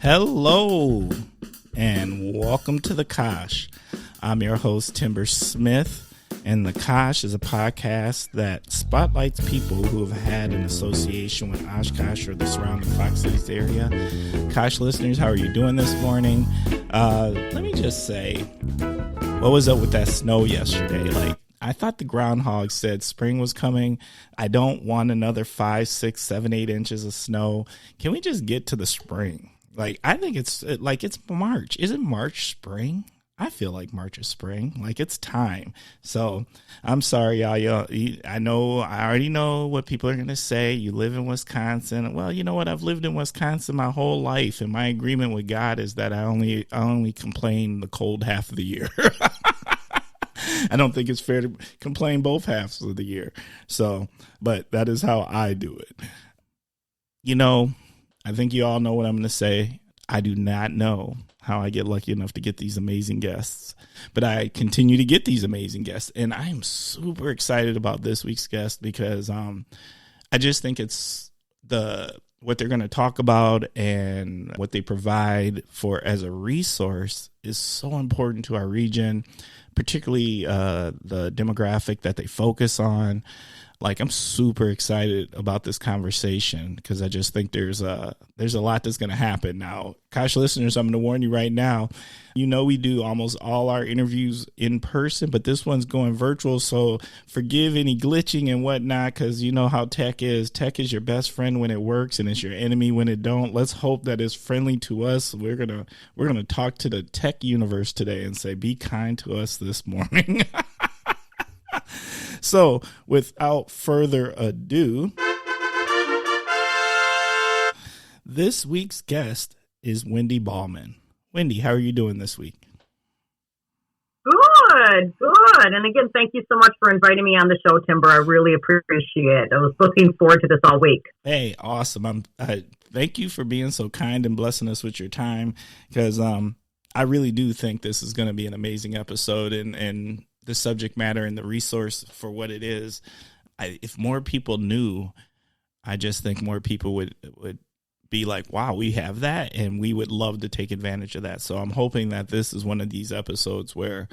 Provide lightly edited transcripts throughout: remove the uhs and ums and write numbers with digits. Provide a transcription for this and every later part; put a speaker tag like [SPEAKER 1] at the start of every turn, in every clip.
[SPEAKER 1] Hello, and welcome to The Kosh. I'm your host, Timber Smith, and The Kosh is a podcast that spotlights people who have had an association with Oshkosh or the surrounding Fox Cities area. Kosh listeners, how are you doing this morning? Let me just say, what was up with that snow yesterday? I thought the groundhog said spring was coming. I don't want another 5, 6, 7, 8 inches of snow. Can we just get to the spring? I think it's March. Isn't March spring? I feel like March is spring. It's time. So I'm sorry, y'all. I already know what people are going to say. You live in Wisconsin. Well, you know what? I've lived in Wisconsin my whole life. And my agreement with God is that I only complain the cold half of the year. I don't think it's fair to complain both halves of the year. So, but that is how I do it. I think you all know what I'm going to say. I do not know how I get lucky enough to get these amazing guests, but I continue to get these amazing guests. And I am super excited about this week's guest because I just think it's what they're going to talk about and what they provide for as a resource is so important to our region, particularly the demographic that they focus on. I'm super excited about this conversation because I just think there's a lot that's going to happen. Now, Kosh listeners, I'm going to warn you right now. We do almost all our interviews in person, but this one's going virtual. So forgive any glitching and whatnot because you know how tech is. Tech is your best friend when it works and it's your enemy when it don't. Let's hope that it's friendly to us. We're gonna talk to the tech universe today and say, be kind to us this morning. So, without further ado, this week's guest is Wendy Baumann. Wendy, how are you doing this week?
[SPEAKER 2] Good. And again, thank you so much for inviting me on the show, Timber. I really appreciate it. I was looking forward to this all week. Hey,
[SPEAKER 1] awesome. Thank you for being so kind and blessing us with your time because I really do think this is going to be an amazing episode and the subject matter and the resource for what it is. If more people knew, I just think more people would be like, wow, we have that. And we would love to take advantage of that. So I'm hoping that this is one of these episodes where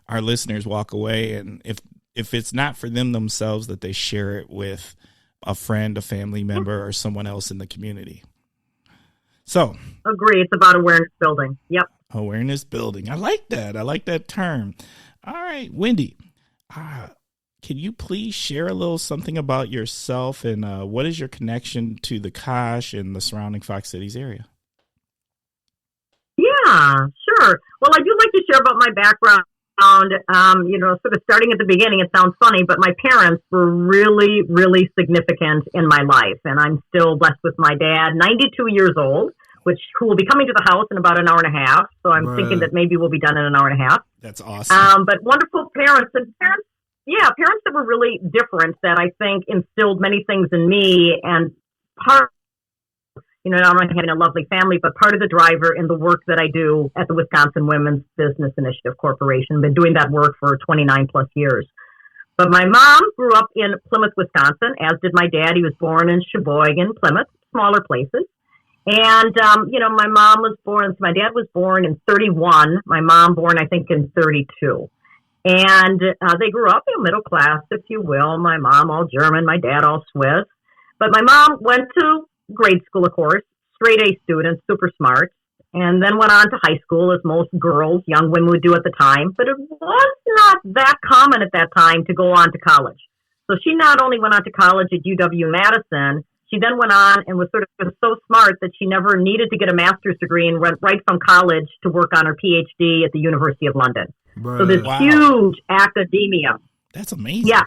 [SPEAKER 1] our listeners walk away. And if it's not for them themselves, that they share it with a friend, a family member, or someone else in the community. So
[SPEAKER 2] agree. It's about awareness building. Yep.
[SPEAKER 1] Awareness building. I like that. I like that term. All right, Wendy, can you please share a little something about yourself and what is your connection to the Kosh and the surrounding Fox Cities area?
[SPEAKER 2] Yeah, sure. Well, I do like to share about my background. Sort of starting at the beginning, it sounds funny, but my parents were really, really significant in my life. And I'm still blessed with my dad, 92 years old, who will be coming to the house in about an hour and a half. So I'm thinking that maybe we'll be done in an hour and a half.
[SPEAKER 1] That's awesome.
[SPEAKER 2] But wonderful parents parents that were really different that I think instilled many things in me and part, not only having a lovely family, but part of the driver in the work that I do at the Wisconsin Women's Business Initiative Corporation. Been doing that work for 29 plus years. But my mom grew up in Plymouth, Wisconsin, as did my dad. He was born in Sheboygan, Plymouth, smaller places. And, my mom was born, my dad was born in 31, my mom born, I think, in 32. And they grew up, middle class, if you will. My mom all German, my dad all Swiss. But my mom went to grade school, of course, straight A student, super smart, and then went on to high school, as most girls, young women would do at the time. But it was not that common at that time to go on to college. So she not only went on to college at UW-Madison, she then went on and was sort of so smart that she never needed to get a master's degree and went right from college to work on her PhD at the University of London.
[SPEAKER 1] Bruh,
[SPEAKER 2] so this huge academia.
[SPEAKER 1] That's amazing.
[SPEAKER 2] Yeah.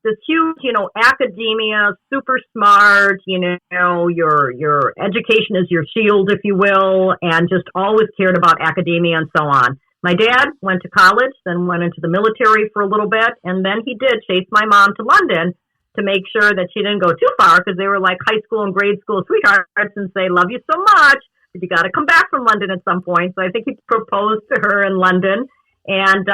[SPEAKER 2] This huge, academia, super smart, your education is your shield, if you will, and just always cared about academia and so on. My dad went to college, then went into the military for a little bit, and then he did chase my mom to London to make sure that she didn't go too far because they were like high school and grade school sweethearts and say, love you so much, but you got to come back from London at some point. So I think he proposed to her in London and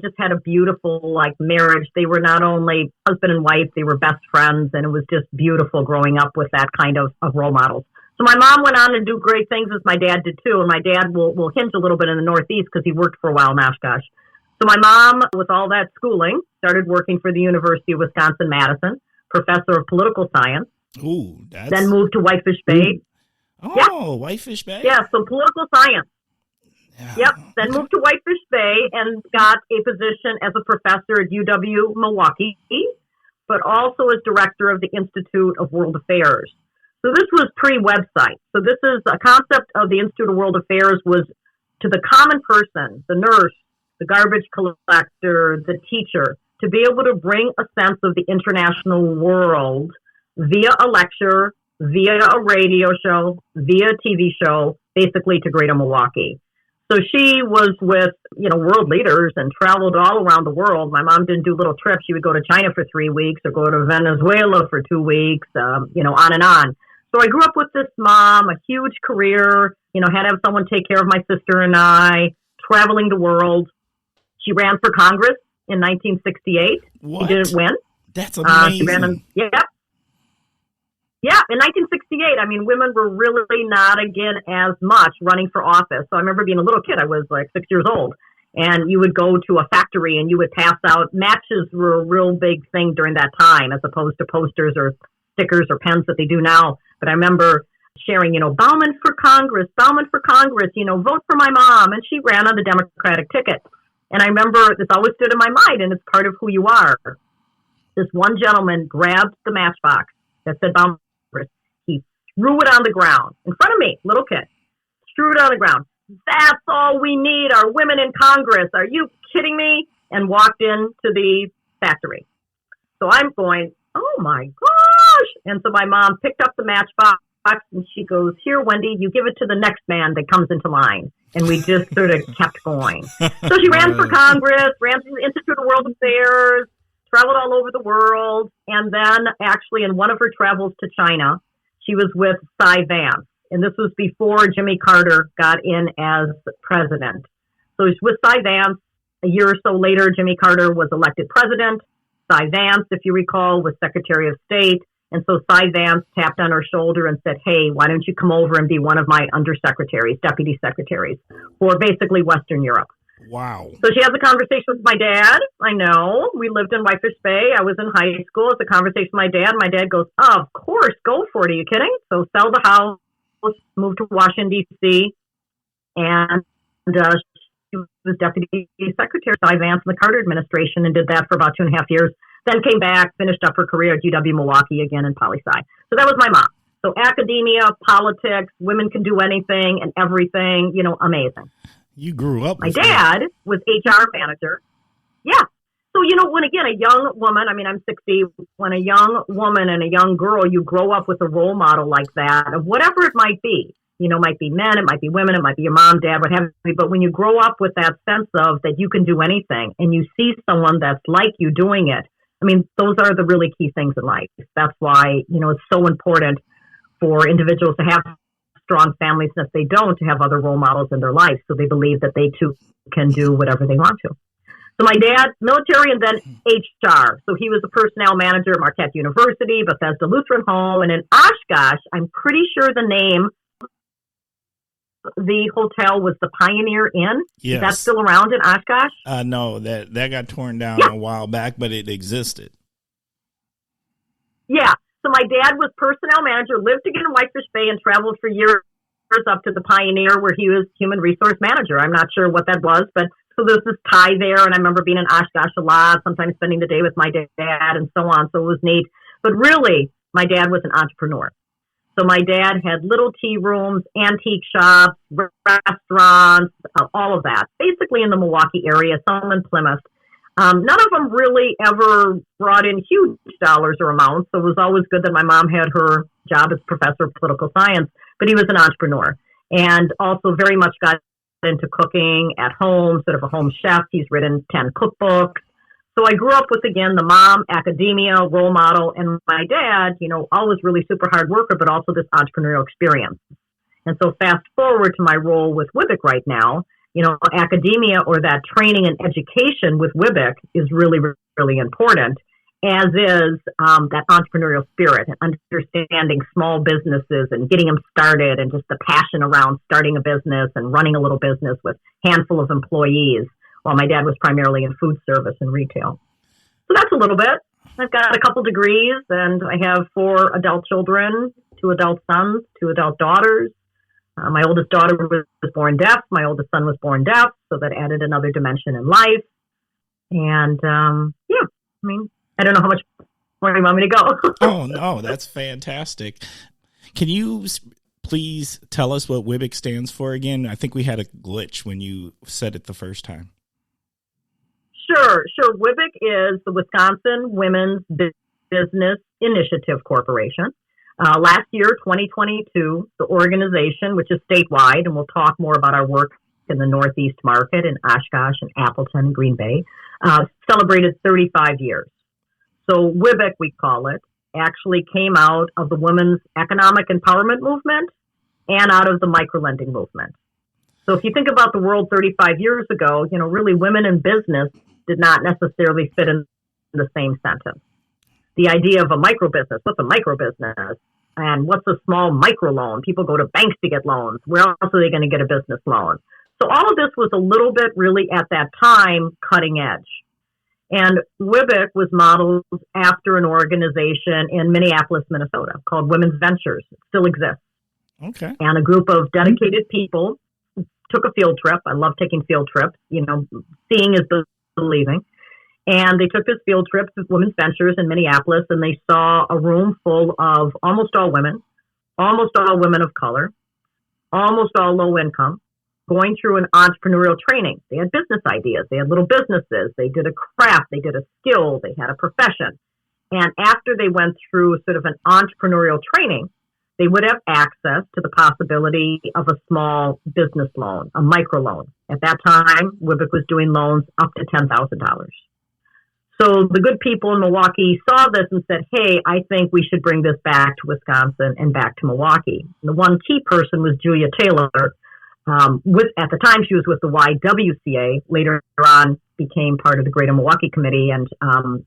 [SPEAKER 2] just had a beautiful marriage. They were not only husband and wife, they were best friends, and it was just beautiful growing up with that kind of role models. So my mom went on to do great things as my dad did too. And my dad will hinge a little bit in the Northeast because he worked for a while in Oshkosh. So my mom, with all that schooling, started working for the University of Wisconsin-Madison, professor of political science.
[SPEAKER 1] Ooh,
[SPEAKER 2] then moved to Whitefish Bay.
[SPEAKER 1] Oh, yeah. Whitefish Bay?
[SPEAKER 2] Yeah, so political science.
[SPEAKER 1] Yeah.
[SPEAKER 2] Yep. Then moved to Whitefish Bay and got a position as a professor at UW Milwaukee, but also as director of the Institute of World Affairs. So this was pre-website. So this is a concept of the Institute of World Affairs was to the common person, the nurse, the garbage collector, the teacher, to be able to bring a sense of the international world via a lecture, via a radio show, via a TV show, basically to Greater Milwaukee. So she was with, world leaders and traveled all around the world. My mom didn't do little trips. She would go to China for 3 weeks or go to Venezuela for 2 weeks, on and on. So I grew up with this mom, a huge career, had to have someone take care of my sister and I, traveling the world. She ran for Congress in 1968.
[SPEAKER 1] What?
[SPEAKER 2] She didn't win.
[SPEAKER 1] That's amazing.
[SPEAKER 2] She ran Yeah, in 1968, women were really not, again, as much running for office. So I remember being a little kid. I was like 6 years old. And you would go to a factory and you would pass out. Matches were a real big thing during that time, as opposed to posters or stickers or pens that they do now. But I remember sharing, Baumann for Congress, vote for my mom. And she ran on the Democratic ticket. And I remember this always stood in my mind, and it's part of who you are. This one gentleman grabbed the matchbox that said Baumann. He threw it on the ground in front of me, little kid, threw it on the ground. That's all we need are women in Congress. Are you kidding me? And walked into the factory. So I'm going, oh my gosh. And so my mom picked up the matchbox and she goes, here, Wendy, you give it to the next man that comes into line. And we just sort of kept going. So she ran for Congress, ran through the Institute of World Affairs, traveled all over the world. And then actually in one of her travels to China, she was with Cy Vance. And this was before Jimmy Carter got in as president. So she's with Cy Vance. A year or so later, Jimmy Carter was elected president. Cy Vance, if you recall, was Secretary of State. And so Cy Vance tapped on her shoulder and said, hey, why don't you come over and be one of my undersecretaries, deputy secretaries for basically Western Europe.
[SPEAKER 1] Wow.
[SPEAKER 2] So she has a conversation with my dad. I know. We lived in Whitefish Bay. I was in high school. It's a conversation with my dad. My dad goes, oh, of course, go for it. Are you kidding? So sell the house, move to Washington, D.C., and she was deputy secretary of Cy Vance in the Carter administration and did that for about 2.5 years. Then came back, finished up her career at UW Milwaukee again in poli-sci. So that was my mom. So academia, politics, women can do anything and everything, amazing.
[SPEAKER 1] You grew up.
[SPEAKER 2] My dad was HR manager. Yeah. So, when again, a young woman, I'm 60, when a young woman and a young girl, you grow up with a role model like that of whatever it might be. Might be men, it might be women, it might be your mom, dad, what have you. But when you grow up with that sense of that you can do anything and you see someone that's like you doing it, those are the really key things in life. That's why, it's so important for individuals to have strong families, and if they don't, to have other role models in their life so they believe that they too can do whatever they want to. So my dad, military and then HR. So he was a personnel manager at Marquette University, Bethesda Lutheran Home, and in Oshkosh, I'm pretty sure the name the hotel was the Pioneer Inn.
[SPEAKER 1] Yes.
[SPEAKER 2] Is that still around in Oshkosh?
[SPEAKER 1] No, that got torn down a while back, but it existed.
[SPEAKER 2] Yeah. So my dad was personnel manager, lived again in Whitefish Bay, and traveled for years up to the Pioneer where he was human resource manager. I'm not sure what that was, but so there's this tie there. And I remember being in Oshkosh a lot, sometimes spending the day with my dad and so on. So it was neat. But really, my dad was an entrepreneur. So my dad had little tea rooms, antique shops, restaurants, all of that, basically in the Milwaukee area, some in Plymouth. None of them really ever brought in huge dollars or amounts. So it was always good that my mom had her job as professor of political science, but he was an entrepreneur and also very much got into cooking at home, sort of a home chef. He's written 10 cookbooks. So I grew up with, again, the mom, academia, role model, and my dad, always really super hard worker, but also this entrepreneurial experience. And so fast forward to my role with WWBIC right now, academia or that training and education with WWBIC is really, really important. as is that entrepreneurial spirit and understanding small businesses and getting them started and just the passion around starting a business and running a little business with a handful of employees, while my dad was primarily in food service and retail. So that's a little bit. I've got a couple degrees, and I have 4 adult children, 2 adult sons, 2 adult daughters. My oldest daughter was born deaf. My oldest son was born deaf, so that added another dimension in life. And I don't know how much more you want me to go.
[SPEAKER 1] Oh, no, that's fantastic. Can you please tell us what WWBIC stands for again? I think we had a glitch when you said it the first time.
[SPEAKER 2] Sure. WWBIC is the Wisconsin Women's Business Initiative Corporation. Last year, 2022, the organization, which is statewide, and we'll talk more about our work in the Northeast market in Oshkosh and Appleton and Green Bay, celebrated 35 years. So WWBIC, we call it, actually came out of the women's economic empowerment movement and out of the microlending movement. So if you think about the world 35 years ago, really women in business did not necessarily fit in the same sentence. The idea of a micro business, what's a micro business? And what's a small micro loan? People go to banks to get loans. Where else are they going to get a business loan? So all of this was a little bit really at that time cutting edge. And WWBIC was modeled after an organization in Minneapolis, Minnesota called Women's Ventures. It still exists.
[SPEAKER 1] Okay.
[SPEAKER 2] And a group of dedicated people took a field trip. I love taking field trips. Seeing is believing. And they took this field trip to Women's Ventures in Minneapolis, and they saw a room full of almost all women of color, almost all low income, going through an entrepreneurial training. They had business ideas. They had little businesses. They did a craft. They did a skill. They had a profession. And after they went through sort of an entrepreneurial training, they would have access to the possibility of a small business loan, a micro loan. At that time, WWBIC was doing loans up to $10,000. So the good people in Milwaukee saw this and said, hey, I think we should bring this back to Wisconsin and back to Milwaukee. And the one key person was Julia Taylor. At the time, she was with the YWCA. Later on, became part of the Greater Milwaukee Committee, and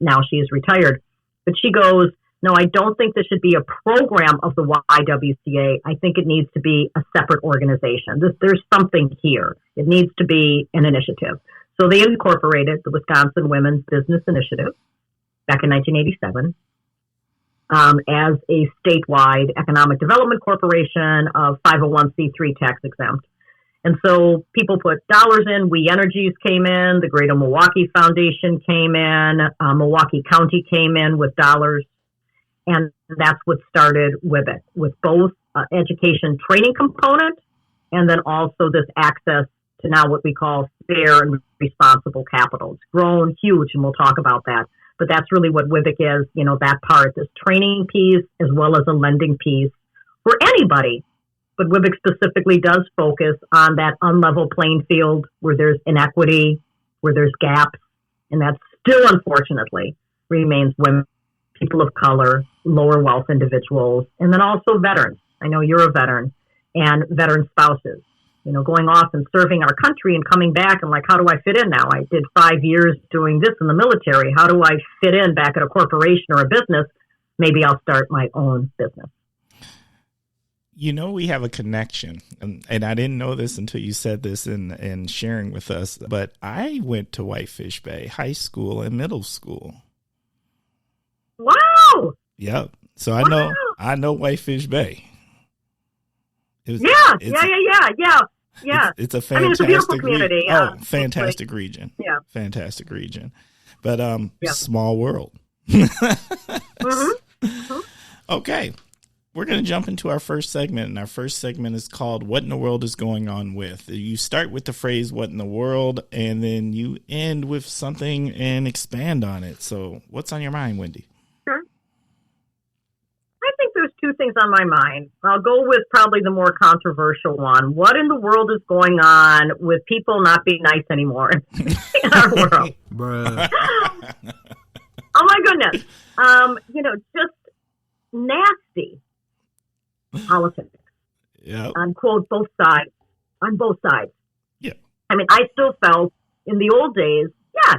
[SPEAKER 2] now she is retired. But she goes, no, I don't think this should be a program of the YWCA. I think it needs to be a separate organization. There's something here. It needs to be an initiative. So they incorporated the Wisconsin Women's Business Initiative back in 1987 as a statewide economic development corporation of 501c3 tax exempt. And so people put dollars in. We Energies came in. The Greater Milwaukee Foundation came in. Milwaukee County came in with dollars. And that's what started WWBIC, with both education training component and then also this access to now what we call fair and responsible capital. It's grown huge, and we'll talk about that. But that's really what WWBIC is, that part, this training piece as well as a lending piece for anybody. But WWBIC specifically does focus on that unlevel playing field where there's inequity, where there's gaps, and that still, unfortunately, remains women, people of color, lower wealth individuals, and then also veterans. I know you're a veteran, and veteran spouses. Going off and serving our country and coming back and like, how do I fit in now? I did 5 years doing this in the military. How do I fit in back at a corporation or a business? Maybe I'll start my own business.
[SPEAKER 1] We have a connection, and I didn't know this until you said this in sharing with us, but I went to Whitefish Bay High School and middle school.
[SPEAKER 2] Wow.
[SPEAKER 1] Yep. So I know Whitefish Bay.
[SPEAKER 2] Yeah.
[SPEAKER 1] It's a fantastic,
[SPEAKER 2] it's a beautiful community.
[SPEAKER 1] Fantastic region.
[SPEAKER 2] Yeah.
[SPEAKER 1] Fantastic region. But small world. Okay. We're going to jump into our first segment, and our first segment is called What in the World is Going On With? You start with the phrase, what in the world, and then you end with something and expand on it. So what's on your mind, Wendy?
[SPEAKER 2] Sure. I think there's two things on my mind. I'll go with probably the more controversial one. What in the world is going on with people not being nice anymore in our world?
[SPEAKER 3] Bruh.
[SPEAKER 2] Oh, my goodness. Just nasty politics.
[SPEAKER 1] Yeah.
[SPEAKER 2] Quote, both sides. On both sides.
[SPEAKER 1] Yeah.
[SPEAKER 2] I mean, I still felt in the old days,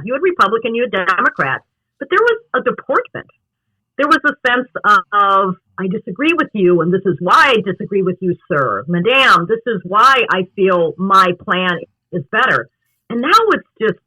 [SPEAKER 2] you had Republican, you had Democrat, but there was a deportment. There was a sense of, I disagree with you, and this is why I disagree with you, sir. Madame, this is why I feel my plan is better. And now it's just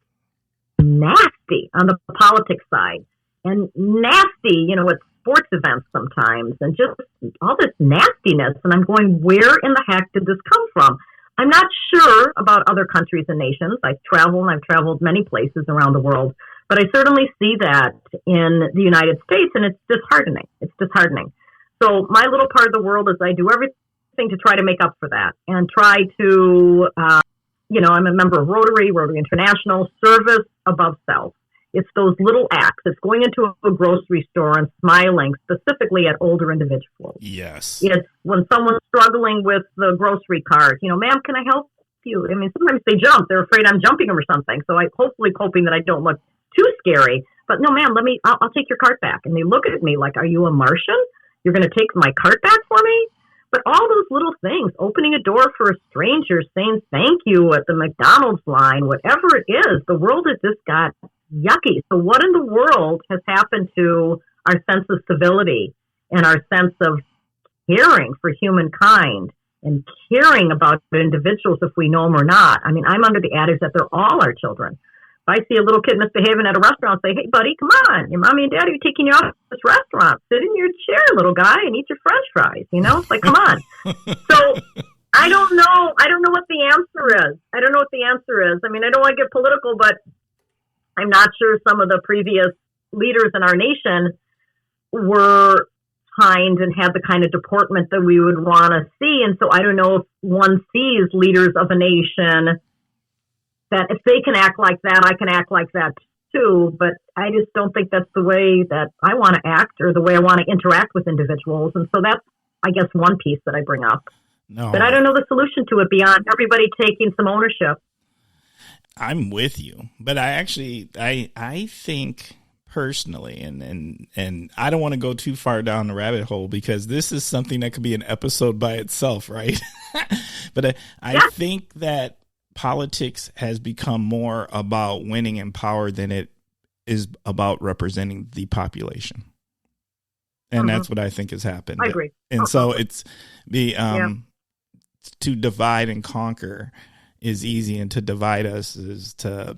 [SPEAKER 2] nasty on the politics side, and nasty, at sports events sometimes, and just all this nastiness. And I'm going, where in the heck did this come from? I'm not sure about other countries and nations. I've traveled many places around the world, but I certainly see that in the United States, and it's disheartening. It's disheartening. So my little part of the world is I do everything to try to make up for that and try to, I'm a member of Rotary International, service above self. It's those little acts. It's going into a grocery store and smiling specifically at older individuals.
[SPEAKER 1] Yes.
[SPEAKER 2] It's when someone's struggling with the grocery cart, ma'am, can I help you? I mean, sometimes they jump. They're afraid I'm jumping them or something. So I'm hopefully hoping that I don't look too scary. But no, ma'am, I'll take your cart back. And they look at me like, are you a Martian? You're going to take my cart back for me? But all those little things, opening a door for a stranger, saying thank you at the McDonald's line, whatever it is, the world has just got yucky. So what in the world has happened to our sense of civility and our sense of caring for humankind and caring about individuals if we know them or not? I mean, I'm under the adage that they're all our children. If I see a little kid misbehaving at a restaurant, I'll say, hey, buddy, come on. Your mommy and daddy are taking you out to this restaurant. Sit in your chair, little guy, and eat your French fries. It's like, come on. So I don't know. I don't know what the answer is. I mean, I don't want to get political, but I'm not sure some of the previous leaders in our nation were kind and had the kind of deportment that we would want to see. And so I don't know if one sees leaders of a nation that if they can act like that, I can act like that too. But I just don't think that's the way that I want to act or the way I want to interact with individuals. And so that's, I guess, one piece that I bring up.
[SPEAKER 1] No.
[SPEAKER 2] But I don't know the solution to it beyond everybody taking some ownership.
[SPEAKER 1] I'm with you, but I think personally, and I don't want to go too far down the rabbit hole because this is something that could be an episode by itself, right? But I think that politics has become more about winning in power than it is about representing the population. And that's what I think has happened.
[SPEAKER 2] I agree.
[SPEAKER 1] And so it's to divide and conquer is easy, and to divide us is to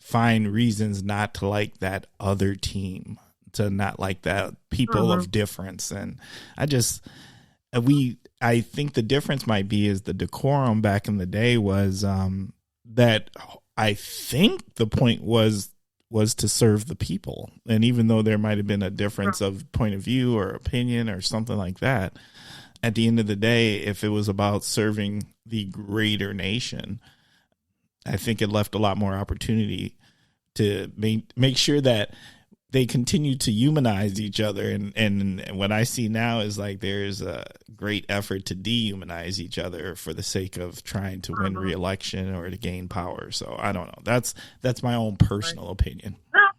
[SPEAKER 1] find reasons not to like that other team, to not like that people of difference. And I think the difference might be is the decorum back in the day was that I think the point was to serve the people. And even though there might have been a difference of point of view or opinion or something like that, at the end of the day, if it was about serving the greater nation, I think it left a lot more opportunity to make sure that they continue to humanize each other. And what I see now is like there's a great effort to dehumanize each other for the sake of trying to win re-election or to gain power. So I don't know. That's my own personal opinion.
[SPEAKER 2] Well,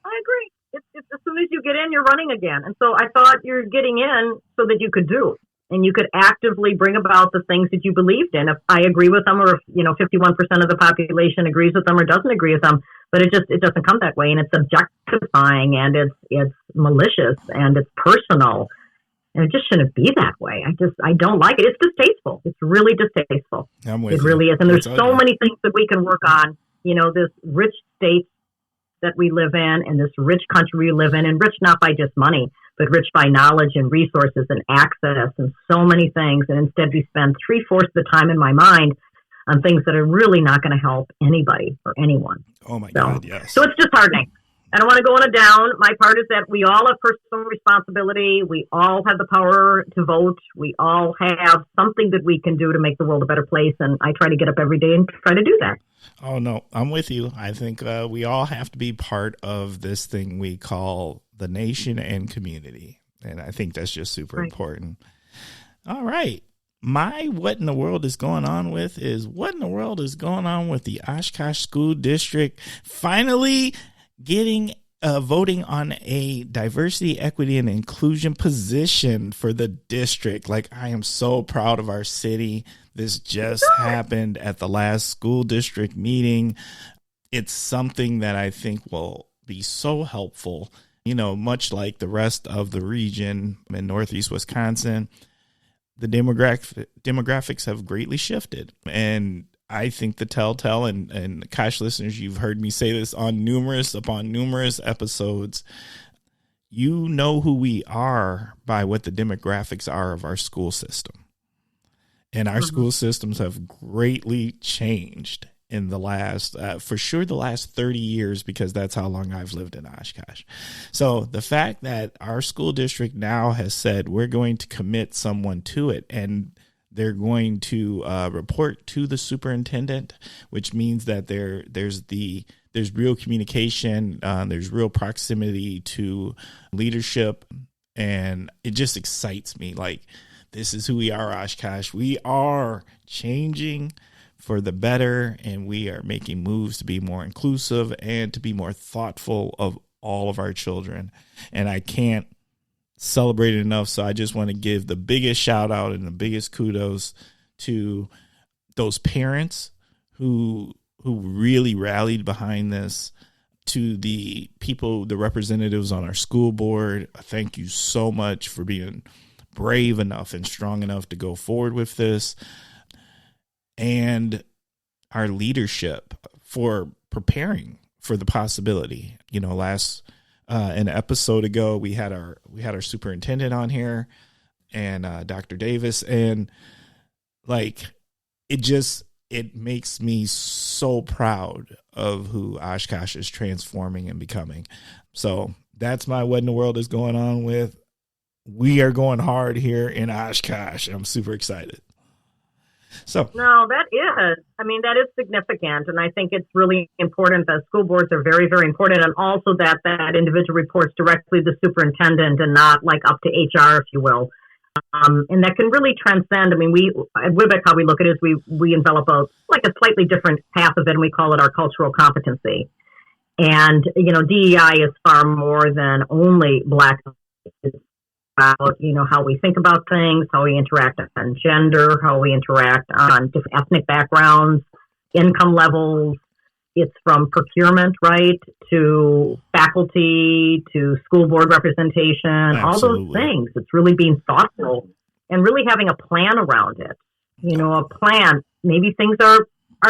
[SPEAKER 2] I agree. It's as soon as you get in, you're running again. And so I thought you're getting in so that you could do. And you could actively bring about the things that you believed in. If I agree with them, or if 51% of the population agrees with them or doesn't agree with them, but it doesn't come that way, and it's objectifying, and it's malicious, and it's personal, and it just shouldn't be that way. I don't like it. It's distasteful. It's really distasteful. It really is. And there's so many things that we can work on. This rich state that we live in, and this rich country we live in, and rich not by just money, but rich by knowledge and resources and access and so many things. And instead we spend 3/4 of the time in my mind on things that are really not going to help anybody or anyone.
[SPEAKER 1] Oh my God, yes.
[SPEAKER 2] So it's disheartening. I don't want to go on a down. My part is that we all have personal responsibility. We all have the power to vote. We all have something that we can do to make the world a better place. And I try to get up every day and try to do that.
[SPEAKER 1] Oh, no, I'm with you. I think we all have to be part of this thing we call the nation and community. And I think that's just super important. All right. My what in the world is going on with is what in the world is going on with the Oshkosh School District finally getting voting on a diversity, equity, and inclusion position for the district. Like, I am so proud of our city. This just happened at the last school district meeting. It's something that I think will be so helpful. Much like the rest of the region in Northeast Wisconsin, the demographics have greatly shifted. And I think the telltale, and Kosh listeners, you've heard me say this on numerous episodes, you know who we are by what the demographics are of our school system. And our school systems have greatly changed in the last, for sure, the last 30 years, because that's how long I've lived in Oshkosh. So the fact that our school district now has said we're going to commit someone to it, and they're going to report to the superintendent, which means that there's real communication, there's real proximity to leadership, and it just excites me. Like, this is who we are, Oshkosh. We are changing for the better, and we are making moves to be more inclusive and to be more thoughtful of all of our children. And I can't celebrate it enough, so I just want to give the biggest shout out and the biggest kudos to those parents who really rallied behind this, to the people, the representatives on our school board. Thank you so much for being brave enough and strong enough to go forward with this, and our leadership for preparing for the possibility. An episode ago, we had our superintendent on here, and Dr. Davis, and it makes me so proud of who Oshkosh is transforming and becoming. So that's what in the world is going on with. We are going hard here in Oshkosh. I'm super excited. So
[SPEAKER 2] no, that is significant. And I think it's really important that school boards are very, very important. And also that individual reports directly to the superintendent and not like up to HR, if you will. And that can really transcend. I mean, at WWBIC, how we look at it is we envelop a slightly different path of it, and we call it our cultural competency. And, DEI is far more than only Black. It's about, how we think about things, how we interact on gender, how we interact on different ethnic backgrounds, income levels. It's from procurement, right, to faculty, to school board representation, Absolutely. All those things. It's really being thoughtful and really having a plan around it. A plan. Maybe things are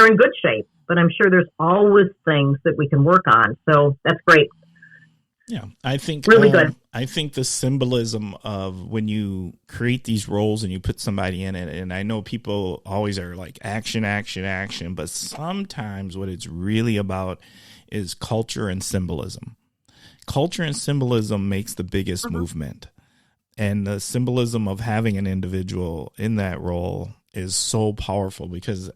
[SPEAKER 2] in good shape, but I'm sure there's always things that we can work on. So that's great.
[SPEAKER 1] Yeah, I think
[SPEAKER 2] really good.
[SPEAKER 1] I think the symbolism of when you create these roles and you put somebody in it, and I know people always are like action, action, action, but sometimes what it's really about is culture and symbolism. Culture and symbolism makes the biggest movement, and the symbolism of having an individual in that role is so powerful, because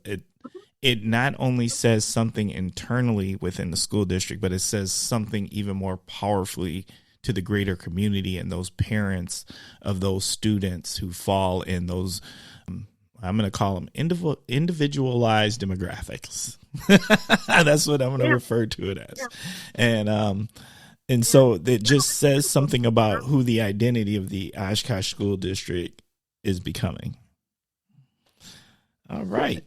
[SPEAKER 1] it not only says something internally within the school district, but it says something even more powerfully to the greater community and those parents of those students who fall in those, I'm going to call them individualized demographics. That's what I'm going to refer to it as. And so it just says something about who the identity of the Oshkosh School District is becoming. All right.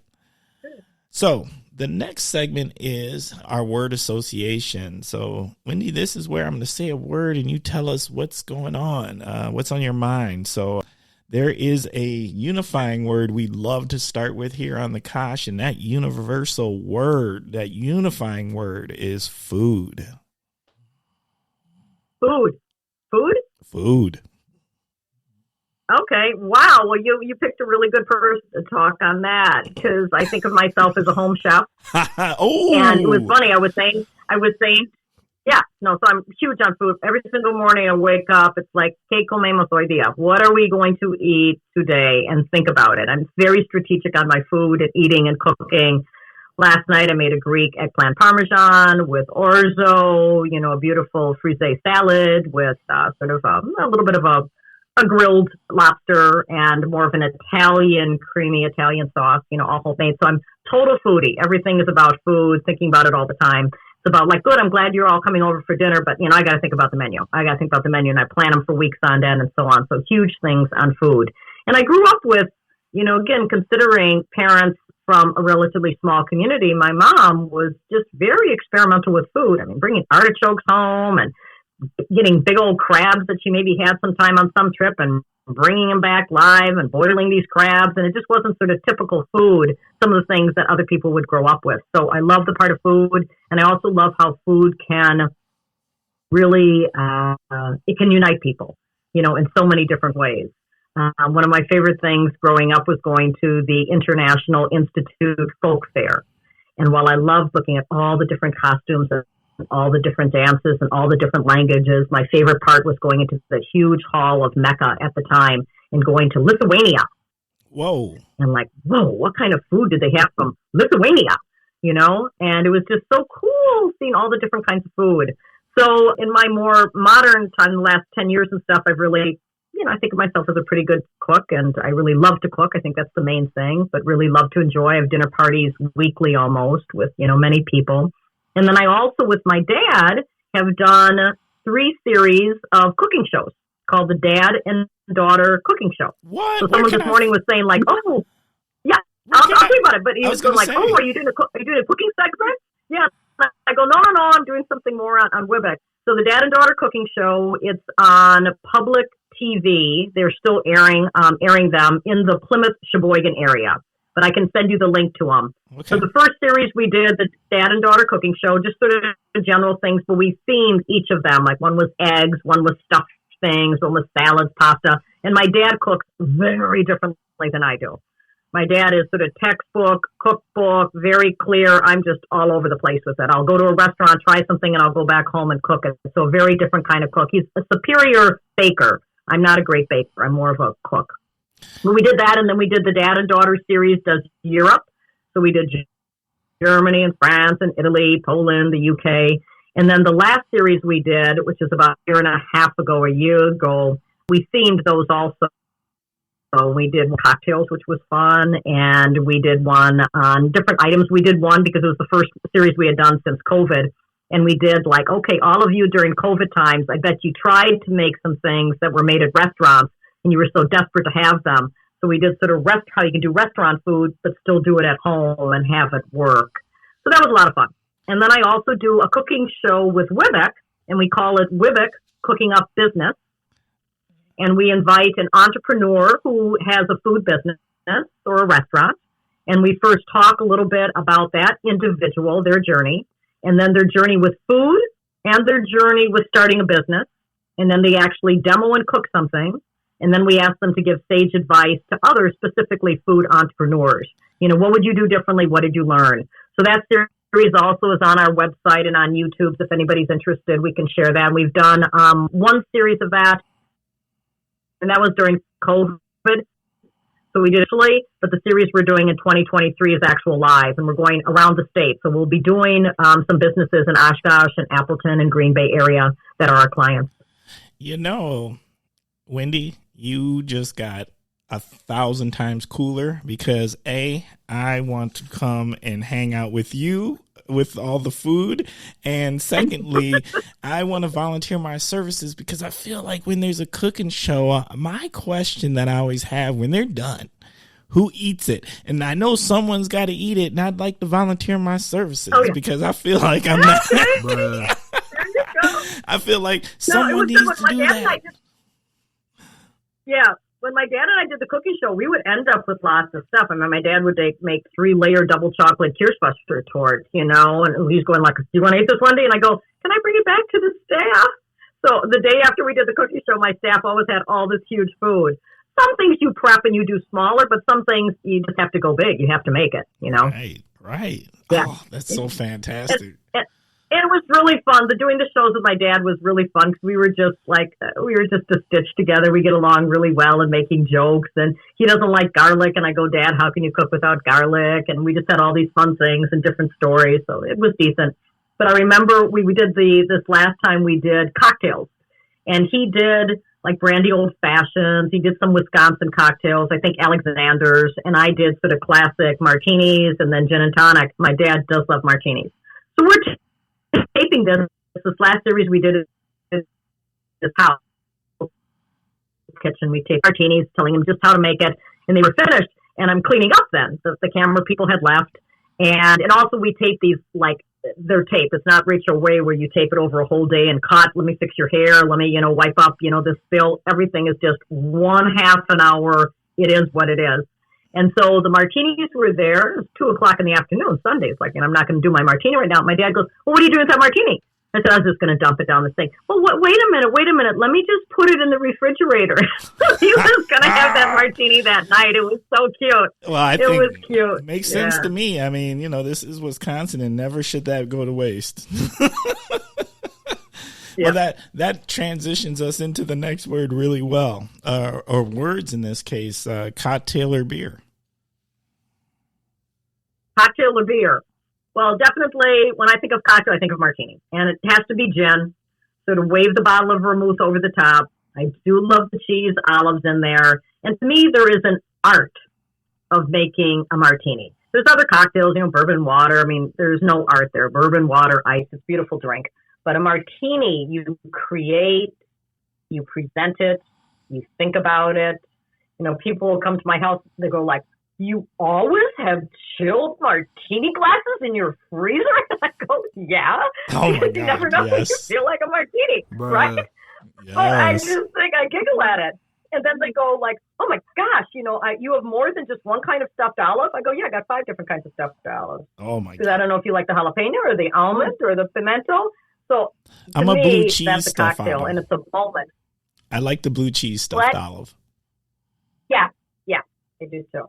[SPEAKER 1] So the next segment is our word association. So, Wendy, this is where I'm going to say a word and you tell us what's going on, what's on your mind. So there is a unifying word we'd love to start with here on the Kosh, and that universal word, that unifying word is food. Food.
[SPEAKER 2] Okay. Wow. Well, you picked a really good person to talk on that, because I think of myself as a home chef.
[SPEAKER 1] Oh.
[SPEAKER 2] And it was funny. I was saying, yeah, no, so I'm huge on food. Every single morning I wake up, it's like, ¿qué comemos hoy día? What are we going to eat today? And think about it. I'm very strategic on my food and eating and cooking. Last night I made a Greek eggplant parmesan with orzo, a beautiful frisee salad with sort of a little bit of a grilled lobster and more of an Italian, creamy Italian sauce, all homemade. So I'm total foodie. Everything is about food, thinking about it all the time. It's about good, I'm glad you're all coming over for dinner, but, I got to think about the menu. I got to think about the menu, and I plan them for weeks on end and so on. So huge things on food. And I grew up with, again, considering parents from a relatively small community, my mom was just very experimental with food. I mean, bringing artichokes home and getting big old crabs that she maybe had sometime on some trip and bringing them back live and boiling these crabs. And it just wasn't sort of typical food, some of the things that other people would grow up with. So I love the part of food. And I also love how food can really, it can unite people, in so many different ways. One of my favorite things growing up was going to the International Institute Folk Fair. And while I loved looking at all the different costumes and all the different dances and all the different languages, my favorite part was going into the huge hall of Mecca at the time and going to Lithuania.
[SPEAKER 1] Whoa.
[SPEAKER 2] And what kind of food did they have from Lithuania? And it was just so cool seeing all the different kinds of food. So in my more modern time, the last 10 years and stuff, I've really, I think of myself as a pretty good cook, and I really love to cook. I think that's the main thing, but really love to enjoy. I have dinner parties weekly almost with, many people. And then I also, with my dad, have done 3 series of cooking shows called the Dad and Daughter Cooking Show.
[SPEAKER 1] What?
[SPEAKER 2] So someone this morning was saying oh, yeah, I'll tell you about it. But he was going oh, are you doing a cooking segment? Yeah. I go, no, I'm doing something more on WWBIC. So the Dad and Daughter Cooking Show, it's on public TV. They're still airing them in the Plymouth, Sheboygan area. But I can send you the link to them. Okay. So the first series we did, the Dad and Daughter Cooking Show, just sort of general things, but we themed each of them. Like one was eggs, one was stuffed things, one was salads, pasta. And my dad cooks very differently than I do. My dad is sort of textbook, cookbook, very clear. I'm just all over the place with it. I'll go to a restaurant, try something, and I'll go back home and cook it. So a very different kind of cook. He's a superior baker. I'm not a great baker. I'm more of a cook. But we did that, and then we did the Dad and Daughter series, does Europe. So we did Germany and France and Italy, Poland, the UK. And then the last series we did, which is about a year ago, we themed those also. So we did cocktails, which was fun, and we did one on different items. We did one because it was the first series we had done since COVID, and we did okay, all of you during COVID times, I bet you tried to make some things that were made at restaurants, and you were so desperate to have them. So we did sort of how you can do restaurant food, but still do it at home and have it work. So that was a lot of fun. And then I also do a cooking show with WWBIC, and we call it WWBIC Cooking Up Business. And we invite an entrepreneur who has a food business or a restaurant. And we first talk a little bit about that individual, their journey, and then their journey with food and their journey with starting a business. And then they actually demo and cook something. And then we ask them to give sage advice to others, specifically food entrepreneurs. What would you do differently? What did you learn? So that series also is on our website and on YouTube. So if anybody's interested, we can share that. We've done one series of that. And that was during COVID. So we did actually, but the series we're doing in 2023 is actual live, and we're going around the state. So we'll be doing some businesses in Oshkosh and Appleton and Green Bay area that are our clients.
[SPEAKER 1] Wendy, you just got 1,000 times cooler because I want to come and hang out with you with all the food, and secondly, I want to volunteer my services because I feel like when there's a cooking show, my question that I always have when they're done, who eats it? And I know someone's got to eat it, and I'd like to volunteer my services because I feel like I'm not. I feel like someone needs to do that.
[SPEAKER 2] Yeah. When my dad and I did the cooking show, we would end up with lots of stuff. I mean, my dad would make 3-layer double chocolate Kirschbuster torts, and he's going do you want to eat this, Wendy? And I go, can I bring it back to the staff? So the day after we did the cooking show, my staff always had all this huge food. Some things you prep and you do smaller, but some things you just have to go big. You have to make it,
[SPEAKER 1] Right.
[SPEAKER 2] Yeah.
[SPEAKER 1] Oh, that's so fantastic.
[SPEAKER 2] It was really fun. Doing the shows with my dad was really fun because we were just a stitch together. We get along really well and making jokes. And he doesn't like garlic. And I go, Dad, how can you cook without garlic? And we just had all these fun things and different stories. So it was decent. But I remember we did this last time we did cocktails. And he did brandy old fashions. He did some Wisconsin cocktails, I think Alexander's. And I did sort of classic martinis and then gin and tonic. My dad does love martinis. So we're taping this last series we did in this house kitchen. We taped martinis, telling him just how to make it, and they were finished. And I'm cleaning up then. So the camera people had left. And also we tape these, like, they're taped. It's not Rachel Ray where you tape it over a whole day and cut. Let me fix your hair. Let me, wipe up, this spill. Everything is just 1/2 an hour. It is what it is. And so the Martinis were there. It was 2:00 in the afternoon, Sundays. Like, and I'm not going to do my Martini right now. My dad goes, well, what are you doing with that Martini? I said, I was just going to dump it down the sink. Well, wait a minute. Let me just put it in the refrigerator. He was going to have that Martini that night. It was so cute.
[SPEAKER 1] Well, I think
[SPEAKER 2] it was cute.
[SPEAKER 1] It makes sense to me. I mean, this is Wisconsin, and never should that go to waste.
[SPEAKER 2] Yeah.
[SPEAKER 1] Well, that transitions us into the next word really well, or words in this case, cocktail or beer.
[SPEAKER 2] Cocktail or beer? Well, definitely when I think of cocktail, I think of Martini. And it has to be gin. So to wave the bottle of vermouth over the top. I do love the cheese, olives in there. And to me, there is an art of making a Martini. There's other cocktails, bourbon water. I mean, there's no art there. Bourbon water, ice, it's a beautiful drink. But a Martini, you create, you present it, you think about it. People will come to my house, they go like, you always have chilled Martini glasses in your freezer? And I go, yeah.
[SPEAKER 1] Oh my God,
[SPEAKER 2] you never know when you feel like a Martini, right?
[SPEAKER 1] Yes.
[SPEAKER 2] But I just think, I giggle at it. And then they go like, oh my gosh, you have more than just one kind of stuffed olive? I go, yeah, I got 5 different kinds of stuffed olives.
[SPEAKER 1] Oh my God.
[SPEAKER 2] Because I don't know if you like the jalapeno or the almond or the pimento. So
[SPEAKER 1] I'm a blue cheese
[SPEAKER 2] that's a
[SPEAKER 1] stuffed
[SPEAKER 2] cocktail,
[SPEAKER 1] olive.
[SPEAKER 2] and it's a moment.
[SPEAKER 1] I like the blue cheese stuffed olive.
[SPEAKER 2] Yeah, I do too.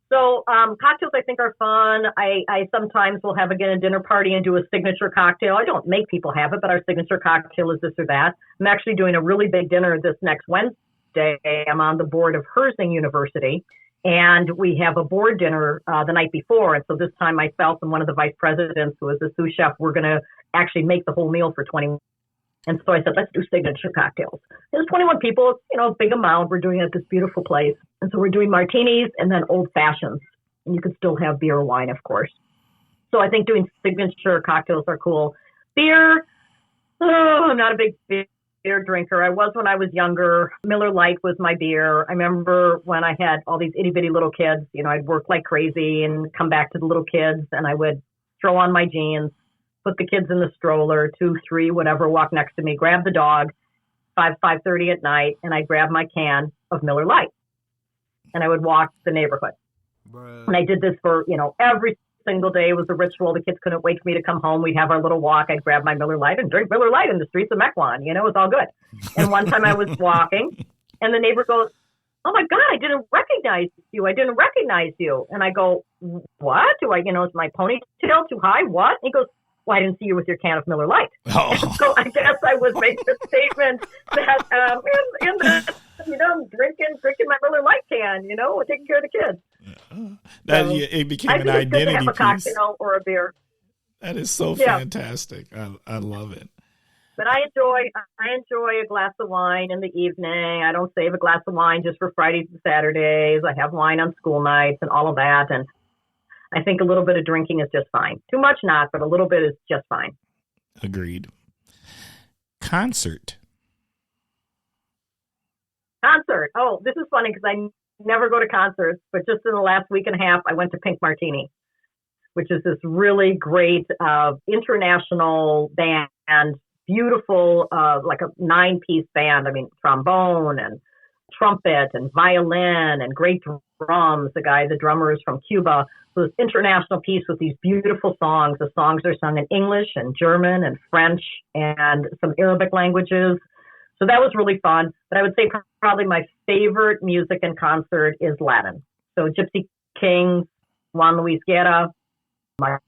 [SPEAKER 2] So cocktails I think are fun. I sometimes will have, again, a dinner party and do a signature cocktail. I don't make people have it, but our signature cocktail is this or that. I'm actually doing a really big dinner this next Wednesday. I'm on the board of Herzing University, and we have a board dinner the night before. And so this time myself and one of the vice presidents, who is a sous chef, we're going to actually make the whole meal for 21. And so I said, let's do signature cocktails. There's 21 people, a big amount. We're doing it at this beautiful place. And so we're doing martinis and then old fashions. And you can still have beer or wine, of course. So I think doing signature cocktails are cool. Beer, I'm not a big beer drinker. I was when I was younger. Miller Lite was my beer. I remember when I had all these itty bitty little kids, I'd work like crazy and come back to the little kids, and I would throw on my jeans, put the kids in the stroller, 2, 3, whatever, walk next to me, grab the dog, 5:30 at night, and I'd grab my can of Miller Lite. And I would walk the neighborhood. Bruh. And I did this for, every single day. It was a ritual. The kids couldn't wait for me to come home. We'd have our little walk. I'd grab my Miller Lite and drink Miller Lite in the streets of Mequon. It was all good. And one time I was walking, and the neighbor goes, oh my God, I didn't recognize you. And I go, what? Is my ponytail too high? What? And he goes, well, I didn't see you with your can of Miller Lite. Oh. So I guess I was making a statement that, I'm drinking my Miller Lite can, taking care of the kids.
[SPEAKER 1] It became an identity
[SPEAKER 2] piece. I think it's good to have a
[SPEAKER 1] piece.
[SPEAKER 2] cocktail or a beer.
[SPEAKER 1] That is so fantastic. I love it.
[SPEAKER 2] But I enjoy a glass of wine in the evening. I don't save a glass of wine just for Fridays and Saturdays. I have wine on school nights and all of that. And I think a little bit of drinking is just fine. Too much not, but a little bit is just fine.
[SPEAKER 1] Agreed. Concert.
[SPEAKER 2] Oh, this is funny because I never go to concerts, but just in the last week and a half, I went to Pink Martini, which is this really great international band, beautiful, like a 9-piece band. I mean, trombone and trumpet and violin and great drums. The drummer is from Cuba. So this international piece with these beautiful songs. The songs are sung in English and German and French and some Arabic languages. So that was really fun. But I would say probably my favorite music in concert is Latin. So Gypsy Kings, Juan Luis Guerra, Mark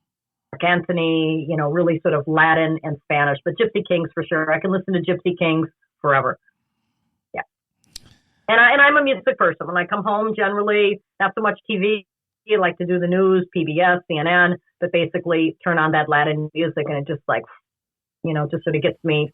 [SPEAKER 2] Anthony, really sort of Latin and Spanish. But Gypsy Kings for sure. I can listen to Gypsy Kings forever. Yeah. And I'm a music person. When I come home, generally, not so much TV. I like to do the news, PBS, CNN, but basically turn on that Latin music, and it just just sort of gets me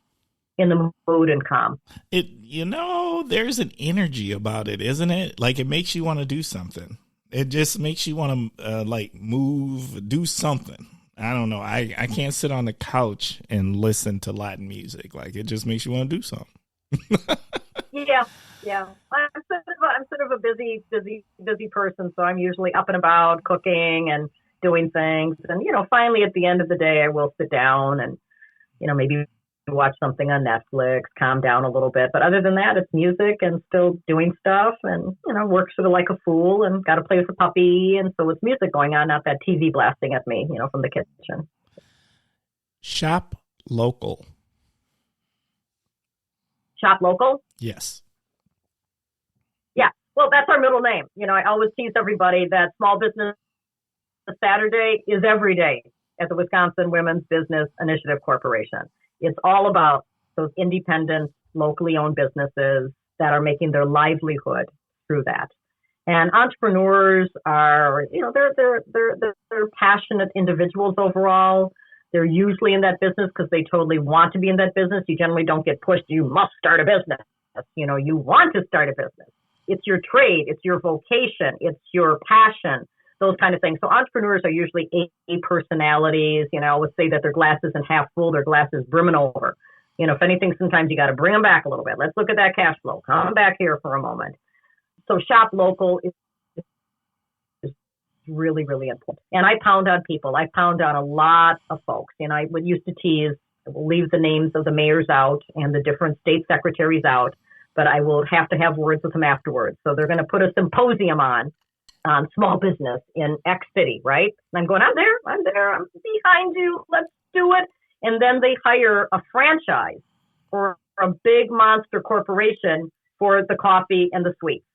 [SPEAKER 2] in the mood and calm.
[SPEAKER 1] There's an energy about it, isn't it? Like, it makes you want to do something. It just makes you want to move, do something. I don't know. I can't sit on the couch and listen to Latin music. Like, it just makes you want to do something.
[SPEAKER 2] Yeah. a busy person. So I'm usually up and about cooking and doing things. And, finally at the end of the day, I will sit down and, maybe watch something on Netflix, calm down a little bit. But other than that, it's music and still doing stuff and, work sort of like a fool and got to play with the puppy. And so it's music going on, not that TV blasting at me, from the kitchen.
[SPEAKER 1] Shop local.
[SPEAKER 2] Shop local?
[SPEAKER 1] Yes.
[SPEAKER 2] Yeah. Well, that's our middle name. I always tease everybody that Small Business Saturday is every day at the Wisconsin Women's Business Initiative Corporation. It's all about those independent, locally owned businesses that are making their livelihood through that. And entrepreneurs are, they're passionate individuals overall. They're usually in that business because they totally want to be in that business. You generally don't get pushed. You must start a business. You want to start a business. It's your trade. It's your vocation. It's your passion, those kind of things. So entrepreneurs are usually A personalities. I always say that their glass isn't half full. Their glass is brimming over. If anything, sometimes you got to bring them back a little bit. Let's look at that cash flow. Come back here for a moment. So shop local is really, really important. And I pound on people. I pound on a lot of folks. I would used to tease, I will leave the names of the mayors out and the different state secretaries out, but I will have to have words with them afterwards. So they're going to put a symposium on small business in X city, right? And I'm going, I'm there, I'm behind you, let's do it. And then they hire a franchise or a big monster corporation for the coffee and the sweets.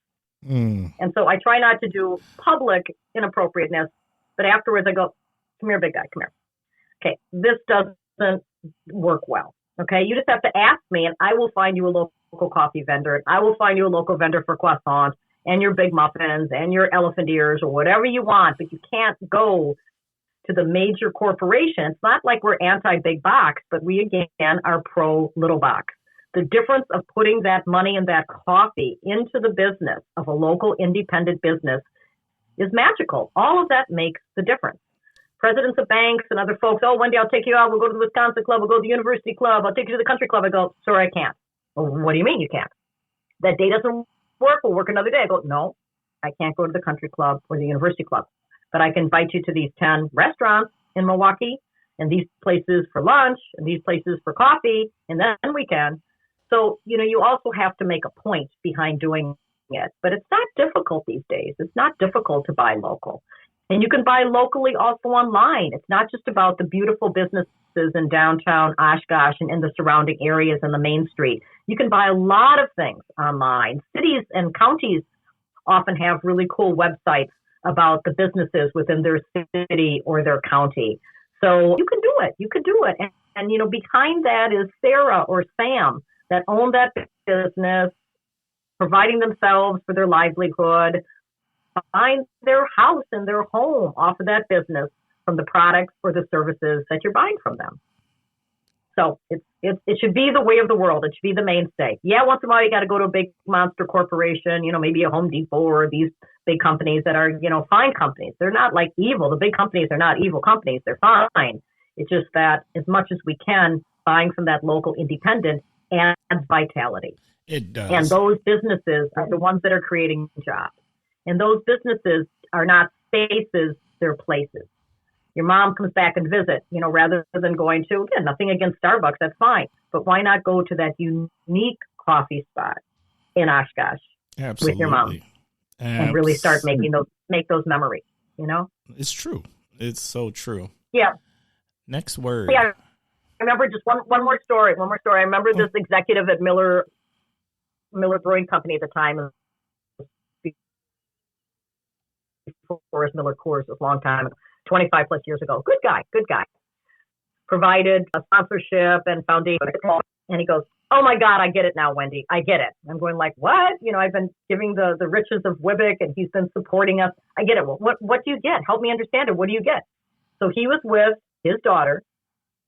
[SPEAKER 2] And so I try not to do public inappropriateness, but afterwards I go, come here, big guy, come here. Okay, this doesn't work well. Okay, you just have to ask me and I will find you a local coffee vendor. And I will find you a local vendor for croissants and your big muffins and your elephant ears or whatever you want, but you can't go to the major corporation. It's not like we're anti-big box, but we again are pro-little box. The difference of putting that money and that coffee into the business of a local independent business is magical. All of that makes the difference. Presidents of banks and other folks, oh, Wendy, I'll take you out. We'll go to the Wisconsin club. We'll go to the university club. I'll take you to the country club. I go, sorry, I can't. Well, what do you mean you can't? That day doesn't work. We'll work another day. I go, no, I can't go to the country club or the university club. But I can invite you to these 10 restaurants in Milwaukee and these places for lunch and these places for coffee, and then we can. So, you also have to make a point behind doing it, but it's not difficult these days. It's not difficult to buy local. And you can buy locally also online. It's not just about the beautiful businesses in downtown Oshkosh and in the surrounding areas and the main street. You can buy a lot of things online. Cities and counties often have really cool websites about the businesses within their city or their county. So you can do it. You can do it. And behind that is Sarah or Sam that own that business, providing themselves for their livelihood, buying their house and their home off of that business from the products or the services that you're buying from them. So it should be the way of the world. It should be the mainstay. Yeah, once in a while you got to go to a big monster corporation, maybe a Home Depot or these big companies that are, fine companies. They're not like evil. The big companies are not evil companies. They're fine. It's just that as much as we can, buying from that local independent adds vitality.
[SPEAKER 1] It does.
[SPEAKER 2] And those businesses are the ones that are creating jobs. And those businesses are not spaces, they're places. Your mom comes back and visit, rather than going to, again, nothing against Starbucks, that's fine. But why not go to that unique coffee spot in Oshkosh
[SPEAKER 1] Absolutely.
[SPEAKER 2] with your mom and really start make those memories,
[SPEAKER 1] It's true. It's so true.
[SPEAKER 2] Yeah.
[SPEAKER 1] Next word.
[SPEAKER 2] Yeah. I remember just one more story. I remember this executive at Miller Brewing Company at the time, before his Miller Coors, was a long time ago, 25 plus years ago. Good guy. Provided a sponsorship and foundation. And he goes, oh my God, I get it now, Wendy. I get it. I'm going like, what? I've been giving the riches of WWBIC and he's been supporting us. I get it. Well, what do you get? Help me understand it. What do you get? So he was with his daughter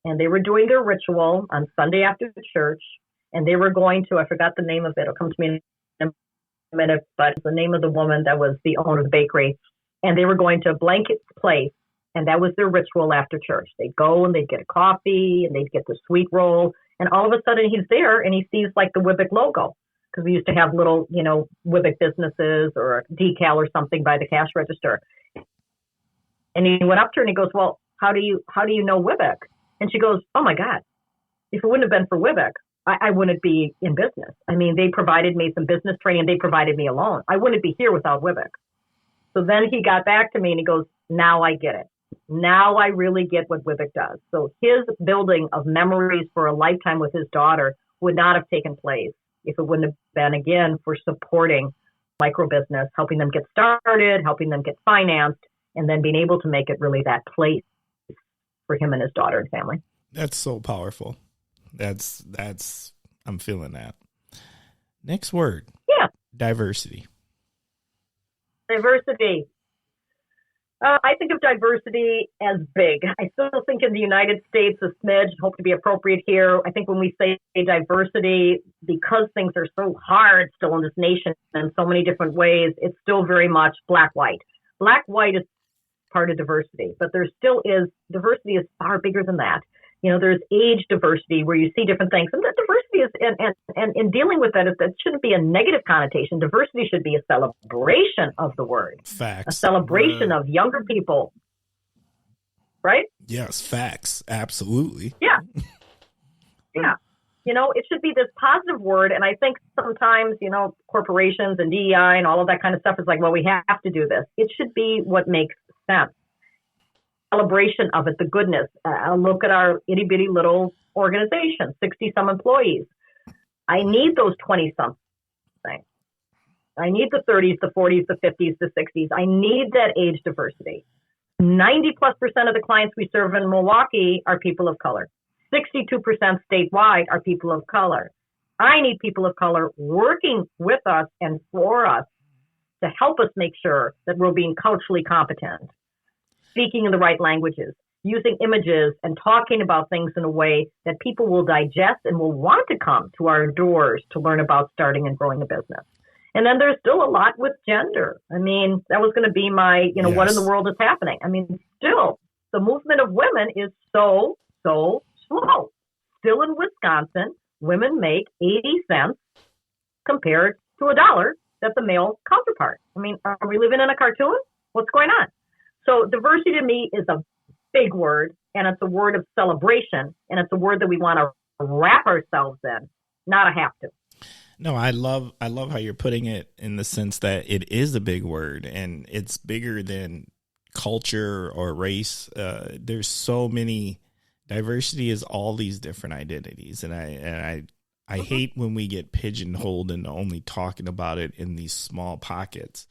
[SPEAKER 2] and they were doing their ritual on Sunday after the church. And they were going to, I forgot the name of it. It'll come to me in a minute, but the name of the woman that was the owner of the bakery. And they were going to a blanket place. And that was their ritual after church. They'd go and they'd get a coffee and they'd get the sweet roll. And all of a sudden he's there and he sees like the WWBIC logo. because we used to have little, WWBIC businesses or a decal or something by the cash register. And he went up to her and he goes, well, how do you know WWBIC? And she goes, oh my God, if it wouldn't have been for WWBIC, I wouldn't be in business. I mean, they provided me some business training. They provided me a loan. I wouldn't be here without WWBIC. So then he got back to me and he goes, now I get it. Now I really get what WWBIC does. So his building of memories for a lifetime with his daughter would not have taken place if it wouldn't have been, again, for supporting micro business, helping them get started, helping them get financed, and then being able to make it really that place for him and his daughter and family.
[SPEAKER 1] That's so powerful. That's I'm feeling that. Next word.
[SPEAKER 2] Yeah.
[SPEAKER 1] Diversity.
[SPEAKER 2] Diversity. I think of diversity as big. I still think in the United States, a smidge, hope to be appropriate here. I think when we say diversity, because things are so hard still in this nation in so many different ways, it's still very much black-white. Black-white is part of diversity, but there still is, diversity is far bigger than that. There's age diversity where you see different things. And that diversity is, and in dealing with that, it shouldn't be a negative connotation. Diversity should be a celebration of the word.
[SPEAKER 1] Facts.
[SPEAKER 2] A celebration of younger people. Right?
[SPEAKER 1] Yes, facts. Absolutely.
[SPEAKER 2] Yeah. Yeah. It should be this positive word. And I think sometimes, corporations and DEI and all of that kind of stuff is like, well, we have to do this. It should be what makes sense. Celebration of it, the goodness. Look at our itty bitty little organization, 60 some employees. I need those 20 something. I need the 30s, the 40s, the 50s, the 60s. I need that age diversity. 90+% of the clients we serve in Milwaukee are people of color. 62% statewide are people of color. I need people of color working with us and for us to help us make sure that we're being culturally competent, speaking in the right languages, using images and talking about things in a way that people will digest and will want to come to our doors to learn about starting and growing a business. And then there's still a lot with gender. I mean, that was going to be my,
[SPEAKER 1] Yes.
[SPEAKER 2] What in the world is happening? I mean, still, the movement of women is so slow. Still in Wisconsin, women make 80 cents compared to $1 that's a male counterpart. I mean, are we living in a cartoon? What's going on? So diversity to me is a big word, and it's a word of celebration, and it's a word that we want to wrap ourselves in, not a have to.
[SPEAKER 1] No, I love how you're putting it in the sense that it is a big word, and it's bigger than culture or race. There's so many. Diversity is all these different identities, and I hate when we get pigeonholed into only talking about it in these small pockets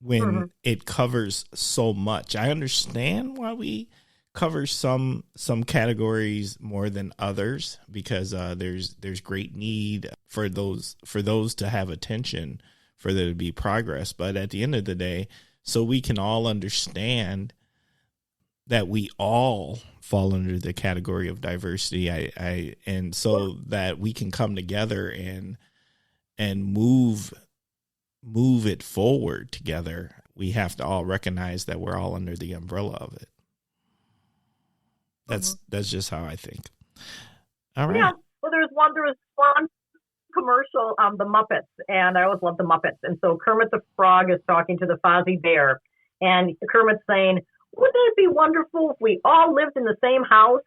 [SPEAKER 1] when it covers so much. I understand why we cover some categories more than others, because there's great need for those to have attention, for there to be progress. But at the end of the day, so we can all understand that we all fall under the category of diversity, and so that we can come together and move it forward together, we have to all recognize that we're all under the umbrella of it. That's just how I think. All right.
[SPEAKER 2] Yeah. Well, there was one commercial on the Muppets, and I always love the Muppets. And so Kermit the Frog is talking to the Fozzie Bear, and Kermit's saying, wouldn't it be wonderful if we all lived in the same house?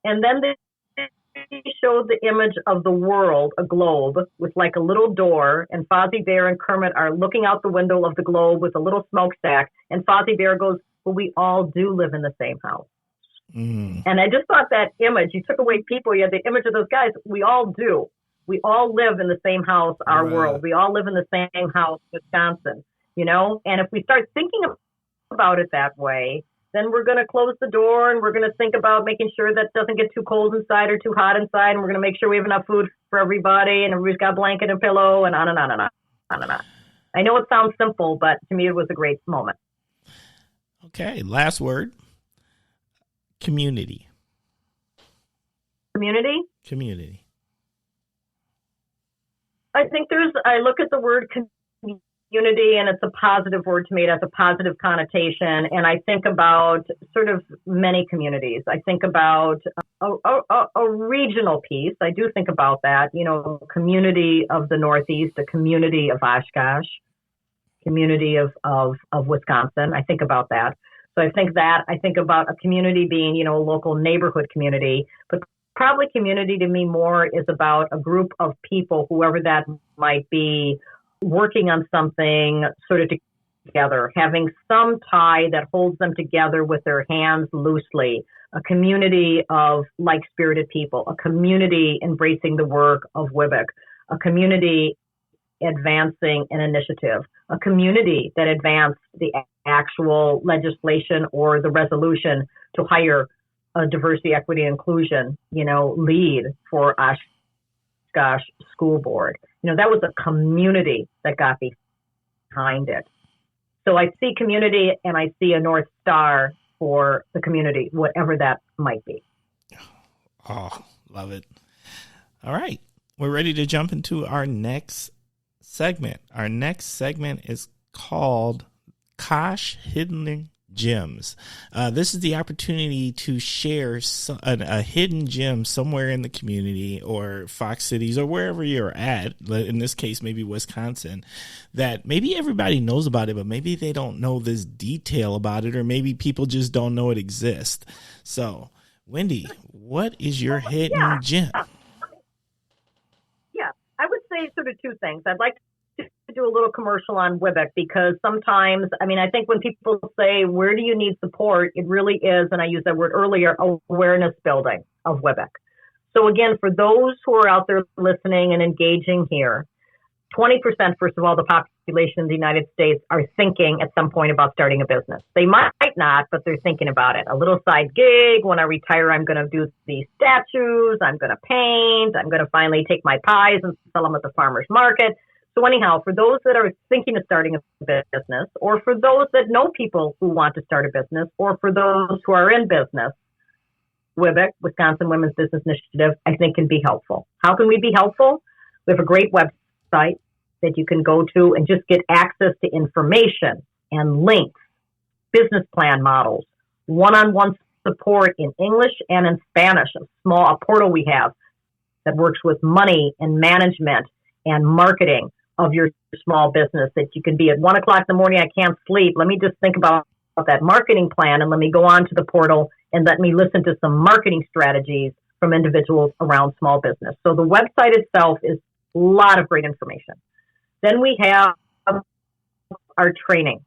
[SPEAKER 2] And then they showed the image of the world, a globe, with like a little door, and Fozzie Bear and Kermit are looking out the window of the globe with a little smokestack, and Fozzie Bear goes, well, we all do live in the same house. And I just thought that image, you took away people, you had the image of those guys. We all do. We all live in the same house, our world. We all live in the same house, Wisconsin, And if we start thinking about it that way, then we're going to close the door, and we're going to think about making sure that it doesn't get too cold inside or too hot inside. And we're going to make sure we have enough food for everybody, and everybody's got a blanket and pillow, and on and on and on and on. I know it sounds simple, but to me, it was a great moment.
[SPEAKER 1] Okay. Last word. Community.
[SPEAKER 2] Community. I think I look at the word community, and it's a positive word to me. It has a positive connotation. And I think about sort of many communities. I think about a regional piece. I do think about that, community of the Northeast, a community of Oshkosh, community of Wisconsin. I think about that. So I think about a community being, a local neighborhood community, but probably community to me more is about a group of people, whoever that might be, working on something sort of together, having some tie that holds them together with their hands loosely, a community of like-spirited people, a community embracing the work of WWBIC, a community advancing an initiative, a community that advanced the actual legislation or the resolution to hire a diversity, equity, and inclusion, lead for Oshkosh School Board. That was a community that got behind it. So I see community and I see a North Star for the community, whatever that might be.
[SPEAKER 1] Oh, love it. All right. We're ready to jump into our next segment. Our next segment is called Oshkosh Hidden Gems. This is the opportunity to share a hidden gem somewhere in the community or Fox Cities or wherever you're at. In this case, maybe Wisconsin, that maybe everybody knows about it, but maybe they don't know this detail about it, or maybe people just don't know it exists. So, Wendy, what is your hidden gem?
[SPEAKER 2] Yeah, I would say sort of two things. I'd like to do a little commercial on WWBIC, because sometimes, I think when people say, where do you need support? It really is, and I used that word earlier, awareness building of WWBIC. So again, for those who are out there listening and engaging here, 20%, first of all, the population in the United States are thinking at some point about starting a business. They might not, but they're thinking about it. A little side gig. When I retire, I'm going to do these statues. I'm going to paint. I'm going to finally take my pies and sell them at the farmer's market. So anyhow, for those that are thinking of starting a business, or for those that know people who want to start a business, or for those who are in business, WWBIC, Wisconsin Women's Business Initiative, I think can be helpful. How can we be helpful? We have a great website that you can go to and just get access to information and links, business plan models, one-on-one support in English and in Spanish, a portal we have that works with money and management and marketing of your small business, that you can be at 1 o'clock in the morning, I can't sleep. Let me just think about that marketing plan, and let me go on to the portal and let me listen to some marketing strategies from individuals around small business. So the website itself is a lot of great information. Then we have our training.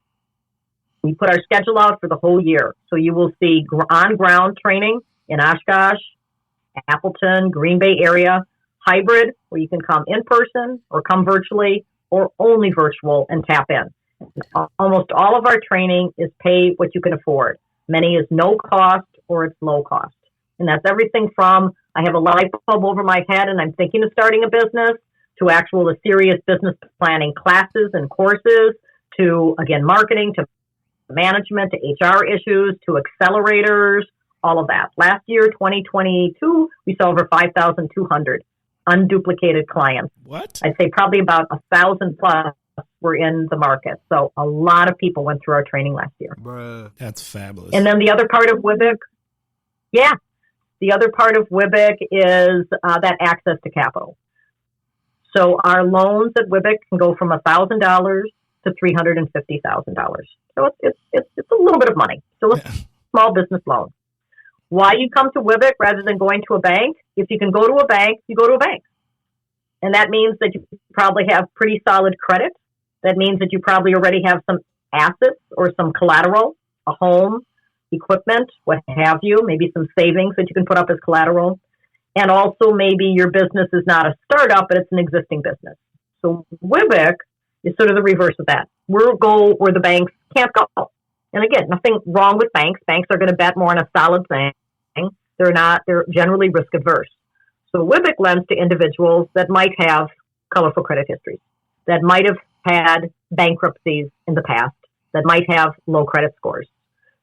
[SPEAKER 2] We put our schedule out for the whole year. So you will see on-ground training in Oshkosh, Appleton, Green Bay area, hybrid, where you can come in person or come virtually, or only virtual and tap in. Almost all of our training is pay what you can afford. Many is no cost or it's low cost. And that's everything from, I have a light bulb over my head and I'm thinking of starting a business, to actual serious business planning classes and courses, to, again, marketing, to management, to HR issues, to accelerators, all of that. Last year, 2022, we saw over 5,200 unduplicated clients.
[SPEAKER 1] What?
[SPEAKER 2] I'd say probably about 1,000 plus were in the market. So a lot of people went through our training last year.
[SPEAKER 1] Bruh, that's fabulous.
[SPEAKER 2] And then the other part of WWBIC, the other part of WWBIC is that access to capital. So our loans at WWBIC can go from $1,000 to $350,000. So it's a little bit of money. So it's a small business loan. Why you come to WWBIC rather than going to a bank? If you can go to a bank, you go to a bank. And that means that you probably have pretty solid credit. That means that you probably already have some assets or some collateral, a home, equipment, what have you, maybe some savings that you can put up as collateral. And also maybe your business is not a startup, but it's an existing business. So WWBIC is sort of the reverse of that. We'll go where the banks can't go. And again, nothing wrong with banks. Banks are going to bet more on a solid thing. They're generally risk averse. So WWBIC lends to individuals that might have colorful credit histories, that might have had bankruptcies in the past, that might have low credit scores.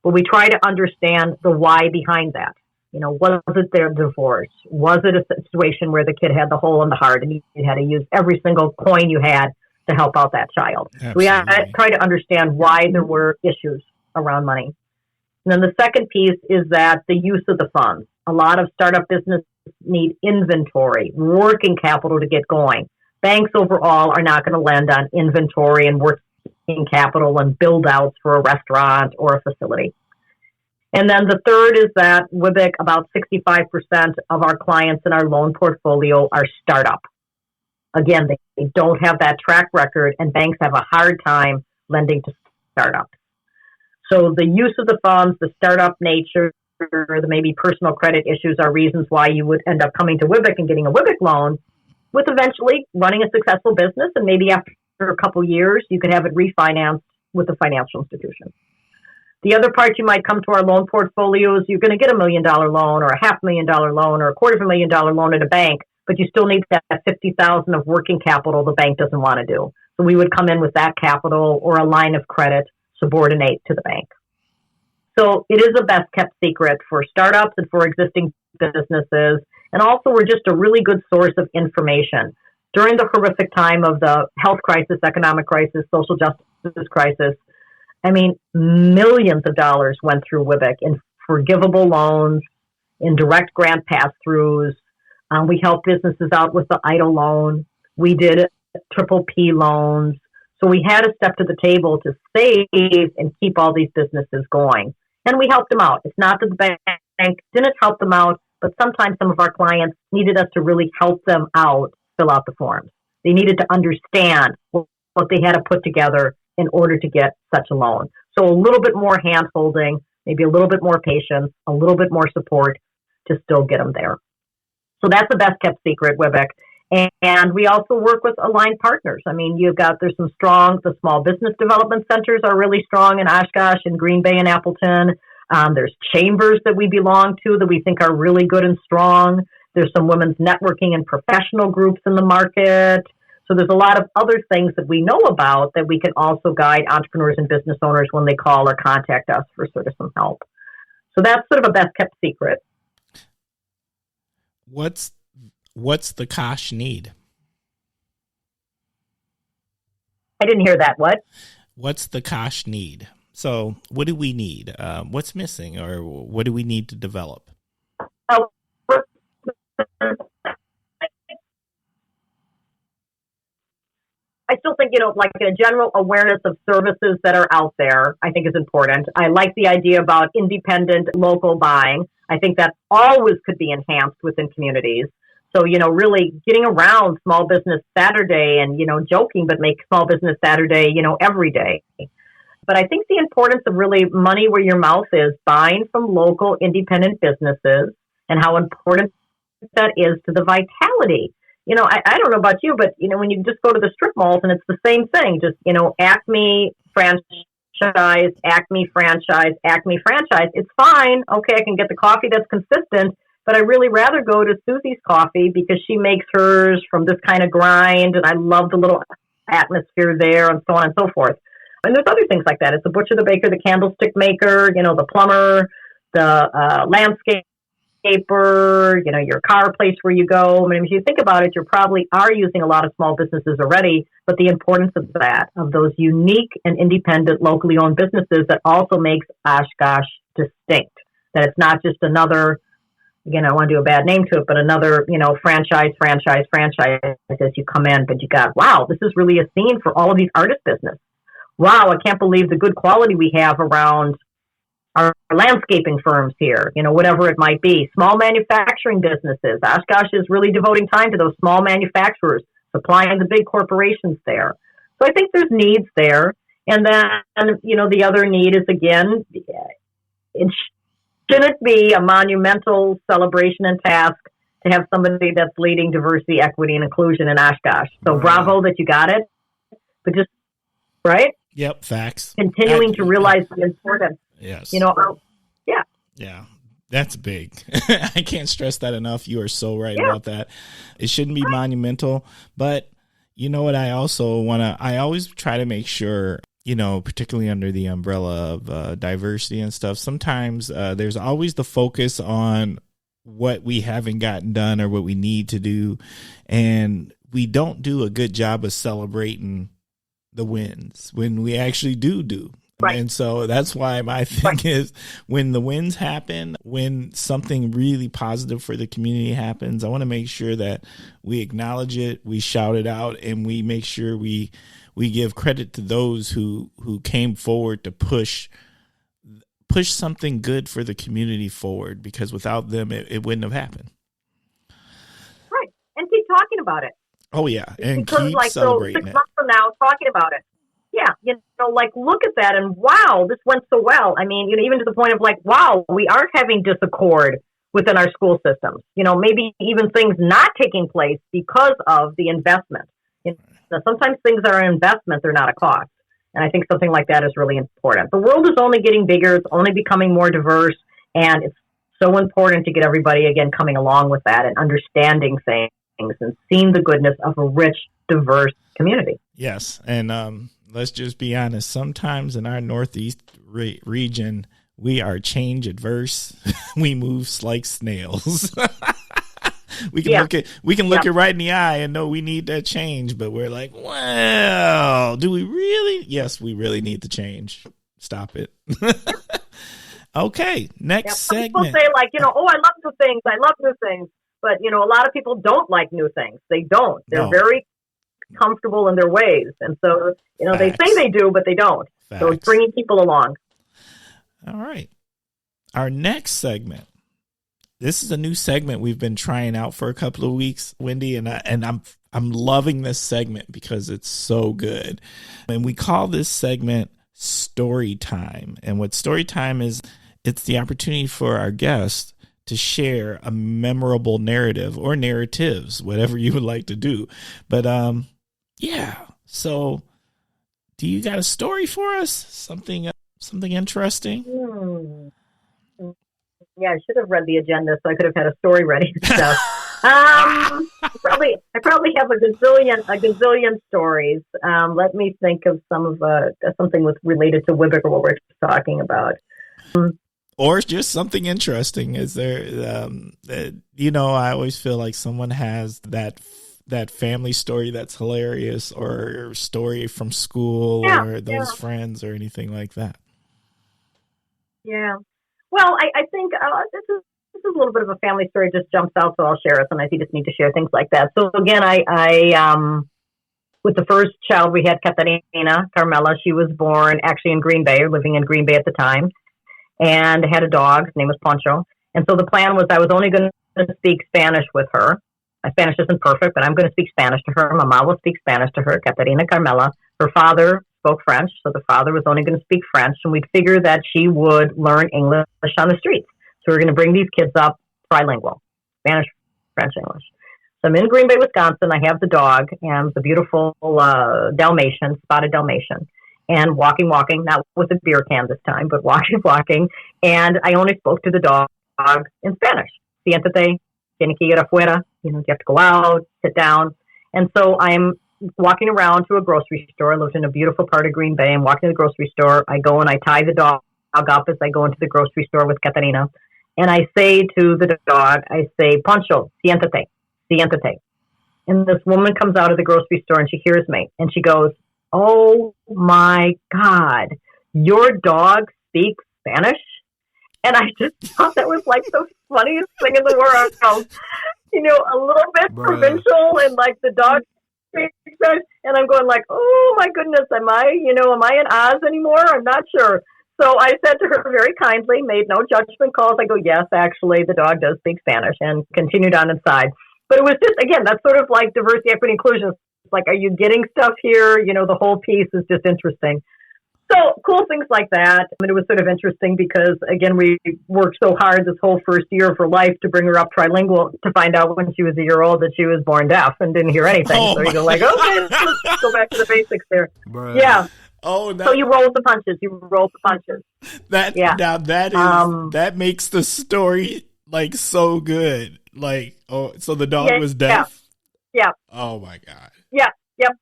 [SPEAKER 2] But we try to understand the why behind that. Was it their divorce? Was it a situation where the kid had the hole in the heart and you had to use every single coin you had to help out that child.
[SPEAKER 1] Absolutely.
[SPEAKER 2] We try to understand why there were issues around money. And then the second piece is that the use of the funds. A lot of startup businesses need inventory, working capital to get going. Banks overall are not going to lend on inventory and working capital and build outs for a restaurant or a facility. And then the third is that WWBIC, about 65% of our clients in our loan portfolio are startup. Again, they don't have that track record, and banks have a hard time lending to startups. So the use of the funds, the startup nature, the maybe personal credit issues are reasons why you would end up coming to WWBIC and getting a WWBIC loan, with eventually running a successful business, and maybe after a couple years, you could have it refinanced with a financial institution. The other part, you might come to our loan portfolios, you're going to get $1 million loan or a $500,000 loan or a $250,000 loan at a bank, but you still need that $50,000 of working capital the bank doesn't want to do. So we would come in with that capital or a line of credit subordinate to the bank. So it is a best kept secret for startups and for existing businesses. And also we're just a really good source of information. During the horrific time of the health crisis, economic crisis, social justice crisis, I mean, millions of dollars went through WWBIC in forgivable loans, in direct grant pass-throughs. We helped businesses out with the EIDL loan. We did PPP loans. So we had to step to the table to save and keep all these businesses going. And we helped them out. It's not that the bank didn't help them out, but sometimes some of our clients needed us to really help them out, fill out the forms. They needed to understand what they had to put together in order to get such a loan. So a little bit more hand-holding, maybe a little bit more patience, a little bit more support to still get them there. So that's the best kept secret, WWBIC. And we also work with aligned partners. I mean, there's some strong, the small business development centers are really strong in Oshkosh and Green Bay and Appleton. There's chambers that we belong to that we think are really good and strong. There's some women's networking and professional groups in the market. So there's a lot of other things that we know about that we can also guide entrepreneurs and business owners when they call or contact us for sort of some help. So that's sort of a best kept secret.
[SPEAKER 1] What's the Kosh need?
[SPEAKER 2] I didn't hear that. What?
[SPEAKER 1] What's the Kosh need? So what do we need? What's missing, or what do we need to develop?
[SPEAKER 2] I still think, like a general awareness of services that are out there, I think is important. I like the idea about independent local buying. I think that always could be enhanced within communities. So, really getting around Small Business Saturday and, joking, but make Small Business Saturday, every day. But I think the importance of really money where your mouth is, buying from local independent businesses, and how important that is to the vitality. I don't know about you, but, when you just go to the strip malls and it's the same thing, just, Acme franchise, Acme franchise, Acme franchise, it's fine. Okay, I can get the coffee that's consistent, but I really rather go to Susie's Coffee because she makes hers from this kind of grind, and I love the little atmosphere there, and so on and so forth. And there's other things like that. It's the butcher, the baker, the candlestick maker, the plumber, the landscaper, your car place where you go. I mean, if you think about it, you probably are using a lot of small businesses already, but the importance of that, of those unique and independent locally owned businesses that also makes Oshkosh distinct. That it's not just another, again, I want to do a bad name to it, but another, franchise as you come in, but you got, wow, this is really a scene for all of these artist business. Wow, I can't believe the good quality we have around our landscaping firms here, whatever it might be. Small manufacturing businesses. Oshkosh is really devoting time to those small manufacturers, supplying the big corporations there. So I think there's needs there. And then, the other need is, again, it shouldn't be a monumental celebration and task to have somebody that's leading diversity, equity, and inclusion in Oshkosh. So bravo that you got it. But just, right?
[SPEAKER 1] Yep, facts.
[SPEAKER 2] Continuing to realize the importance.
[SPEAKER 1] Yes.
[SPEAKER 2] Yeah.
[SPEAKER 1] Yeah, that's big. I can't stress that enough. You are so right about that. It shouldn't be monumental, but you know what? I always try to make sure, particularly under the umbrella of diversity and stuff, sometimes there's always the focus on what we haven't gotten done or what we need to do. And we don't do a good job of celebrating the wins when we actually do. Right. And so that's why my thing is, when the wins happen, when something really positive for the community happens, I want to make sure that we acknowledge it, we shout it out, and we make sure we give credit to those who came forward to push something good for the community forward, because without them, it wouldn't have happened.
[SPEAKER 2] Right. And keep talking about it.
[SPEAKER 1] Oh, yeah. And
[SPEAKER 2] because,
[SPEAKER 1] keep celebrating
[SPEAKER 2] 6 months from now, talking about it. Yeah. Look at that. And wow, this went so well. I mean, even to the point of wow, we aren't having disaccord within our school systems. Maybe even things not taking place because of the investment. Sometimes things are an investment, they're not a cost. And I think something like that is really important. The world is only getting bigger. It's only becoming more diverse. And it's so important to get everybody, again, coming along with that and understanding things and seeing the goodness of a rich, diverse community.
[SPEAKER 1] Yes. And let's just be honest. Sometimes in our Northeast region, we are change adverse. We move like snails. We can look it right in the eye and know we need that change, but we're like, well, do we really? Yes, we really need the change. Stop it. Okay, next segment.
[SPEAKER 2] People say I love new things. I love new things. But, a lot of people don't like new things. They don't. They're very comfortable in their ways. And so, they say they do, but they don't. Facts. So it's bringing people along.
[SPEAKER 1] All right. Our next segment. This is a new segment we've been trying out for a couple of weeks, Wendy, and I'm loving this segment because it's so good. And we call this segment Story Time. And what Story Time is, it's the opportunity for our guests to share a memorable narrative or narratives, whatever you would like to do. But so do you got a story for us? Something interesting?
[SPEAKER 2] Yeah, I should have read the agenda so I could have had a story ready and stuff. I probably have a gazillion stories. Let me think of something related to WWBIC or what we're talking about.
[SPEAKER 1] Or just something interesting. Is there, I always feel like someone has that family story that's hilarious, or story from school or those friends or anything like that.
[SPEAKER 2] Yeah. Well, I think this is a little bit of a family story. It just jumps out, so I'll share it. Sometimes you just need to share things like that. So again, I with the first child we had, Katarina Carmela, she was born actually in Green Bay, living in Green Bay at the time, and had a dog. His name was Poncho. And so the plan was I was only going to speak Spanish with her. My Spanish isn't perfect, but I'm going to speak Spanish to her. Mama will speak Spanish to her, Katarina Carmela. Her father spoke French, so the father was only going to speak French, and we'd figure that she would learn English on the streets. So we're going to bring these kids up trilingual, Spanish, French, English. So I'm in Green Bay, Wisconsin. I have the dog, and the beautiful Dalmatian, spotted Dalmatian, and walking, not with a beer can this time, but walking, and I only spoke to the dog in Spanish. Siéntate, tiene que ir afuera, you have to go out, sit down. And so I'm walking around to a grocery store. I lived in a beautiful part of Green Bay. I'm walking to the grocery store. I go and I tie the dog up as I go into the grocery store with Katarina. And I say to the dog, Poncho, siéntate. And this woman comes out of the grocery store and she hears me. And she goes, oh my God, your dog speaks Spanish? And I just thought that was the funniest thing in the world. A little bit provincial and the dog speaks Spanish. And I'm going oh my goodness, am I in Oz anymore? I'm not sure. So I said to her very kindly, made no judgment calls. I go, yes, actually, the dog does speak Spanish, and continued on inside. But it was just, again, that's sort of diversity, equity, inclusion. It's are you getting stuff here? The whole piece is just interesting. So cool things like that. I mean, it was sort of interesting because, again, we worked so hard this whole first year of her life to bring her up trilingual to find out when she was a year old that she was born deaf and didn't hear anything. So you go okay, let's go back to the basics there.
[SPEAKER 1] Bruh.
[SPEAKER 2] Yeah.
[SPEAKER 1] Oh,
[SPEAKER 2] so you roll the punches.
[SPEAKER 1] Now that makes the story so good. So the dog was deaf.
[SPEAKER 2] Yeah.
[SPEAKER 1] Oh my God.
[SPEAKER 2] Yeah. Yep.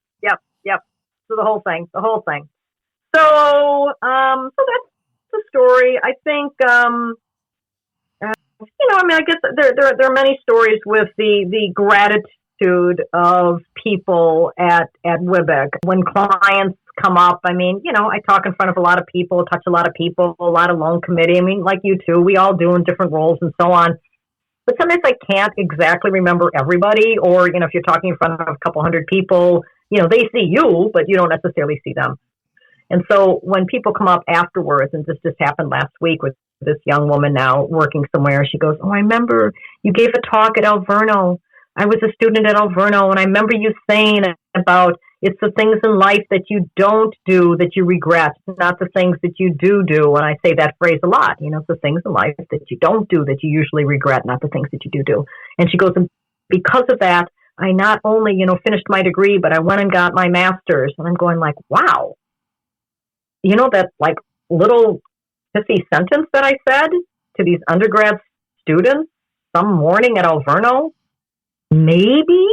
[SPEAKER 2] So the whole thing. So that's the story. I think, I guess there are many stories with the gratitude attitude of people at WWBIC. When clients come up, I mean, I talk in front of a lot of people, touch a lot of people, a lot of loan committee. I mean, like you two, we all do in different roles and so on. But sometimes I can't exactly remember everybody, or, if you're talking in front of a couple hundred people, they see you, but you don't necessarily see them. And so when people come up afterwards, and this just happened last week with this young woman now working somewhere, she goes, "Oh, I remember you gave a talk at Alverno. I was a student at Alverno, and I remember you saying about it's the things in life that you don't do that you regret, not the things that you do." And I say that phrase a lot. It's the things in life that you don't do that you usually regret, not the things that you do. And she goes, and because of that, I not only, finished my degree, but I went and got my master's. And I'm going like, wow. That like little pithy sentence that I said to these undergrad students some morning at Alverno maybe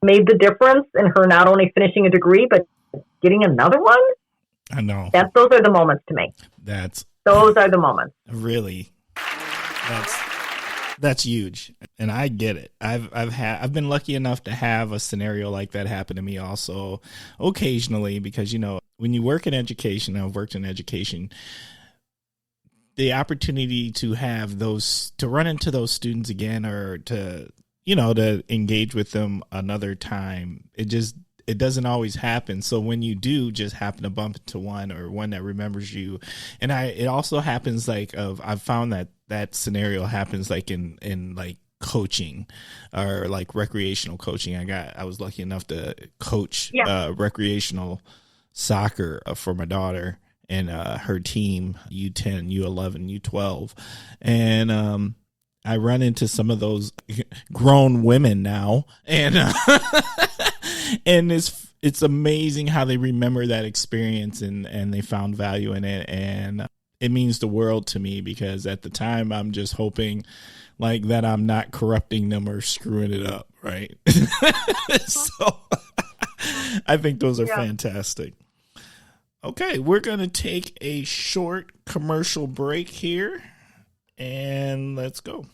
[SPEAKER 2] made the difference in her not only finishing a degree, but getting another one.
[SPEAKER 1] I know.
[SPEAKER 2] Those are the moments to me. Those are the moments.
[SPEAKER 1] Really. That's huge. And I get it. I've been lucky enough to have a scenario like that happen to me also occasionally, because, when you work in education, I've worked in education, the opportunity to have to run into those students again, or to engage with them another time, it doesn't always happen. So when you do just happen to bump into one, or one that remembers you, and it also happens I've found that scenario happens like in like coaching, or like recreational coaching. I was lucky enough to coach recreational soccer for my daughter and her team, U10, U11, U12, and I run into some of those grown women now, and and it's amazing how they remember that experience, and they found value in it, and it means the world to me, because at the time I'm just hoping like that I'm not corrupting them or screwing it up, right? So I think those are fantastic. Okay, we're going to take a short commercial break here, and let's go.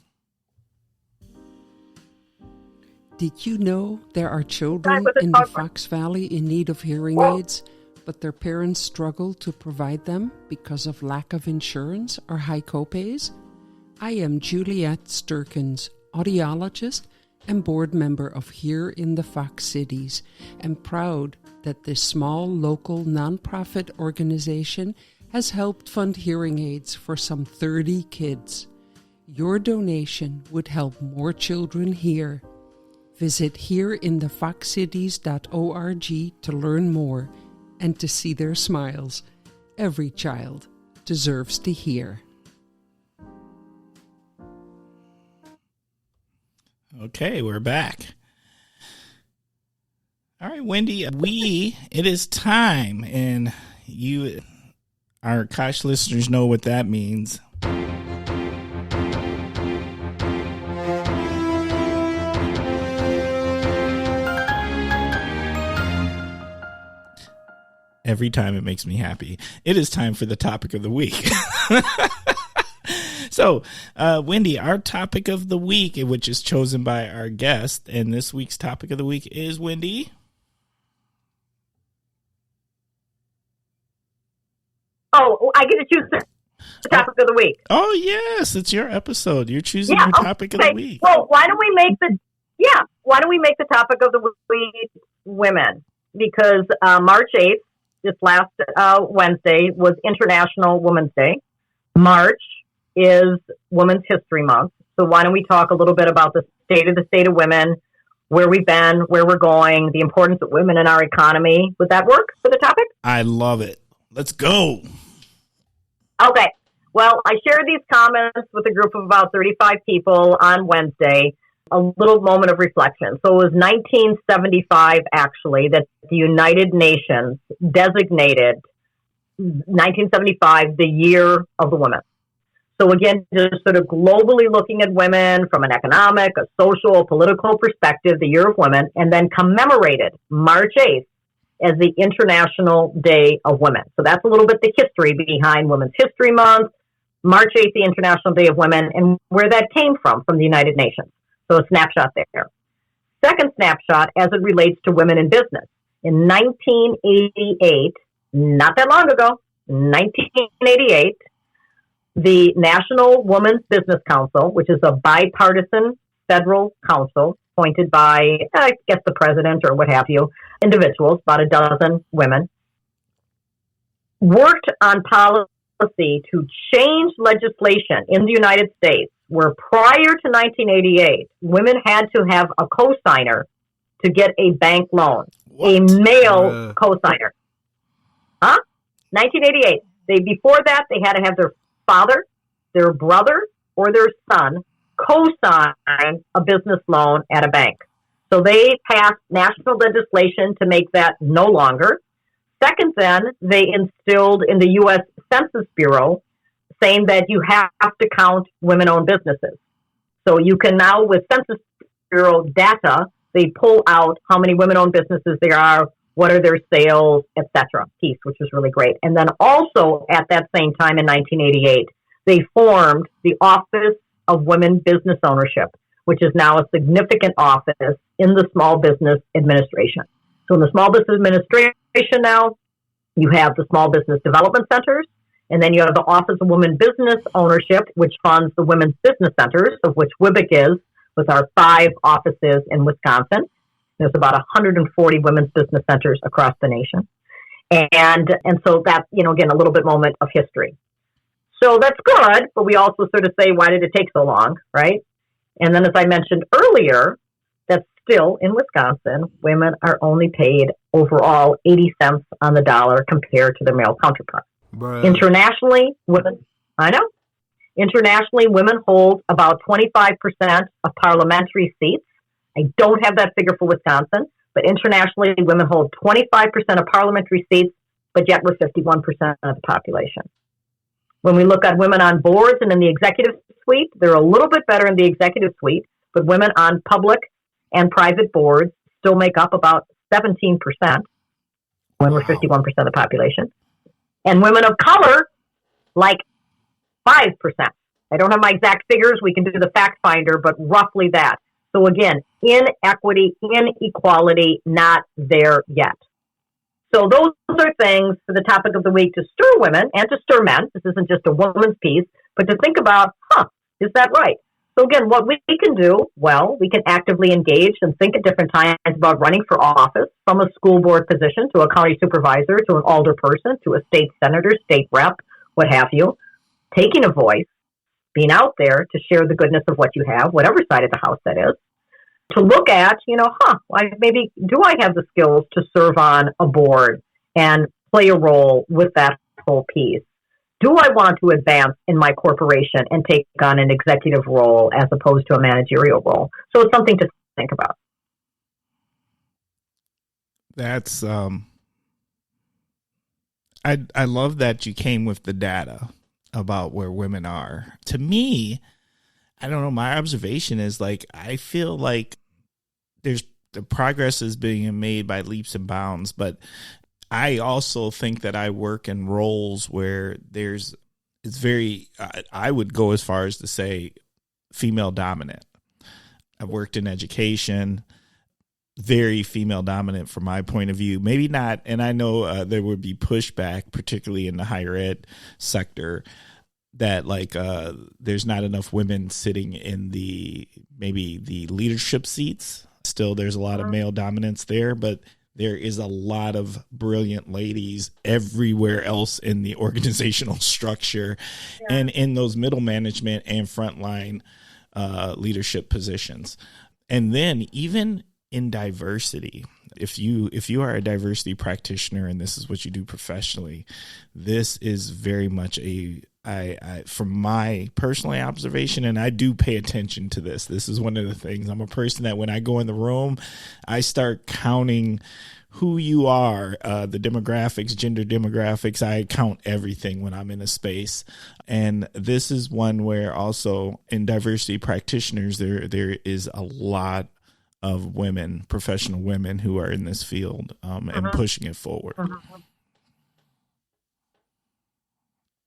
[SPEAKER 3] Did you know there are children in the Fox Valley in need of hearing aids, but their parents struggle to provide them because of lack of insurance or high copays? I am Juliette Sturkins, audiologist and board member of Here in the Fox Cities, and proud that this small local nonprofit organization has helped fund hearing aids for some 30 kids. Your donation would help more children hear. Visit hereinthefoxcities.org to learn more and to see their smiles. Every child deserves to hear.
[SPEAKER 1] Okay, we're back. All right, Wendy, it is time, and our Kosh listeners know what that means. Every time it makes me happy. It is time for the topic of the week. So, Wendy, our topic of the week, which is chosen by our guest, and this week's topic of the week is, Wendy?
[SPEAKER 2] Oh, I get to choose the topic of the week.
[SPEAKER 1] Oh, yes, it's your episode. You're choosing your topic of the week.
[SPEAKER 2] Well, why don't we make the topic of the week women? Because March 8th, this last Wednesday, was International Women's Day. March is Women's History Month. So why don't we talk a little bit about the state of women, where we've been, where we're going, the importance of women in our economy. Would that work for the topic?
[SPEAKER 1] I love it. Let's go.
[SPEAKER 2] Okay. Well, I shared these comments with a group of about 35 people on Wednesday, a little moment of reflection. So it was 1975, actually, that the United Nations designated 1975 the year of the women. So again, just sort of globally looking at women from an economic, a social, a political perspective, the year of women, and then commemorated March 8th as the International Day of Women. So that's a little bit the history behind Women's History Month, March 8th, the International Day of Women, and where that came from the United Nations. So a snapshot there. Second snapshot as it relates to women in business. In 1988, not that long ago, 1988, the National Women's Business Council, which is a bipartisan federal council appointed by, I guess, the president or what have you, individuals, about a dozen women, worked on policy to change legislation in the United States where prior to 1988, women had to have a cosigner to get a bank loan, a male cosigner. 1988. Before that, they had to have their father, their brother, or their son co-sign a business loan at a bank. So they passed national legislation to make that no longer. Second, then, they instilled in the U.S. Census Bureau saying that you have to count women-owned businesses. So you can now, with Census Bureau data, they pull out how many women-owned businesses there are, what are their sales, etc. piece, which was really great. And then also at that same time in 1988, they formed the Office of Women Business Ownership, which is now a significant office in the Small Business Administration. So in the Small Business Administration now, you have the Small Business Development Centers, and then you have the Office of Women Business Ownership, which funds the Women's Business Centers, of which WWBIC is, with our 5 offices in Wisconsin. There's about 140 women's business centers across the nation. And so that's, again, a little bit moment of history. So that's good, but we also sort of say, why did it take so long, right? And then as I mentioned earlier, that still in Wisconsin, women are only paid overall 80 cents on the dollar compared to their male counterparts. Bruh. Internationally, women hold about 25% of parliamentary seats. I don't have that figure for Wisconsin, but internationally, women hold 25% of parliamentary seats, but yet we're 51% of the population. When we look at women on boards and in the executive suite, they're a little bit better in the executive suite, but women on public and private boards still make up about 17% when we're 51% of the population. And women of color, like 5%. I don't have my exact figures. We can do the fact finder, but roughly that. So again, inequity, inequality, not there yet. So those are things for the topic of the week to stir women and to stir men. This isn't just a woman's piece, but to think about, is that right? So again, what we can do, well, we can actively engage and think at different times about running for office, from a school board position to a county supervisor to an alderperson to a state senator, state rep, what have you, taking a voice, being out there to share the goodness of what you have, whatever side of the house that is, to look at, maybe do I have the skills to serve on a board and play a role with that whole piece? Do I want to advance in my corporation and take on an executive role as opposed to a managerial role? So it's something to think about.
[SPEAKER 1] That's, I love that you came with the data about where women are. To me, I don't know, my observation is I feel like the progress is being made by leaps and bounds, but I also think that I work in roles where I would go as far as to say female dominant. I've worked in education, very female dominant from my point of view. Maybe not, and I know there would be pushback, particularly in the higher ed sector, that there's not enough women sitting in the leadership seats. Still, there's a lot of male dominance there, but there is a lot of brilliant ladies everywhere else in the organizational structure and in those middle management and frontline leadership positions. And then even in diversity, if you are a diversity practitioner and this is what you do professionally, this is very much from my personal observation, and I do pay attention to this. This is one of the things. I'm a person that when I go in the room, I start counting who you are, the demographics, gender demographics. I count everything when I'm in a space. And this is one where also in diversity practitioners, there is a lot of women, professional women who are in this field and pushing it forward.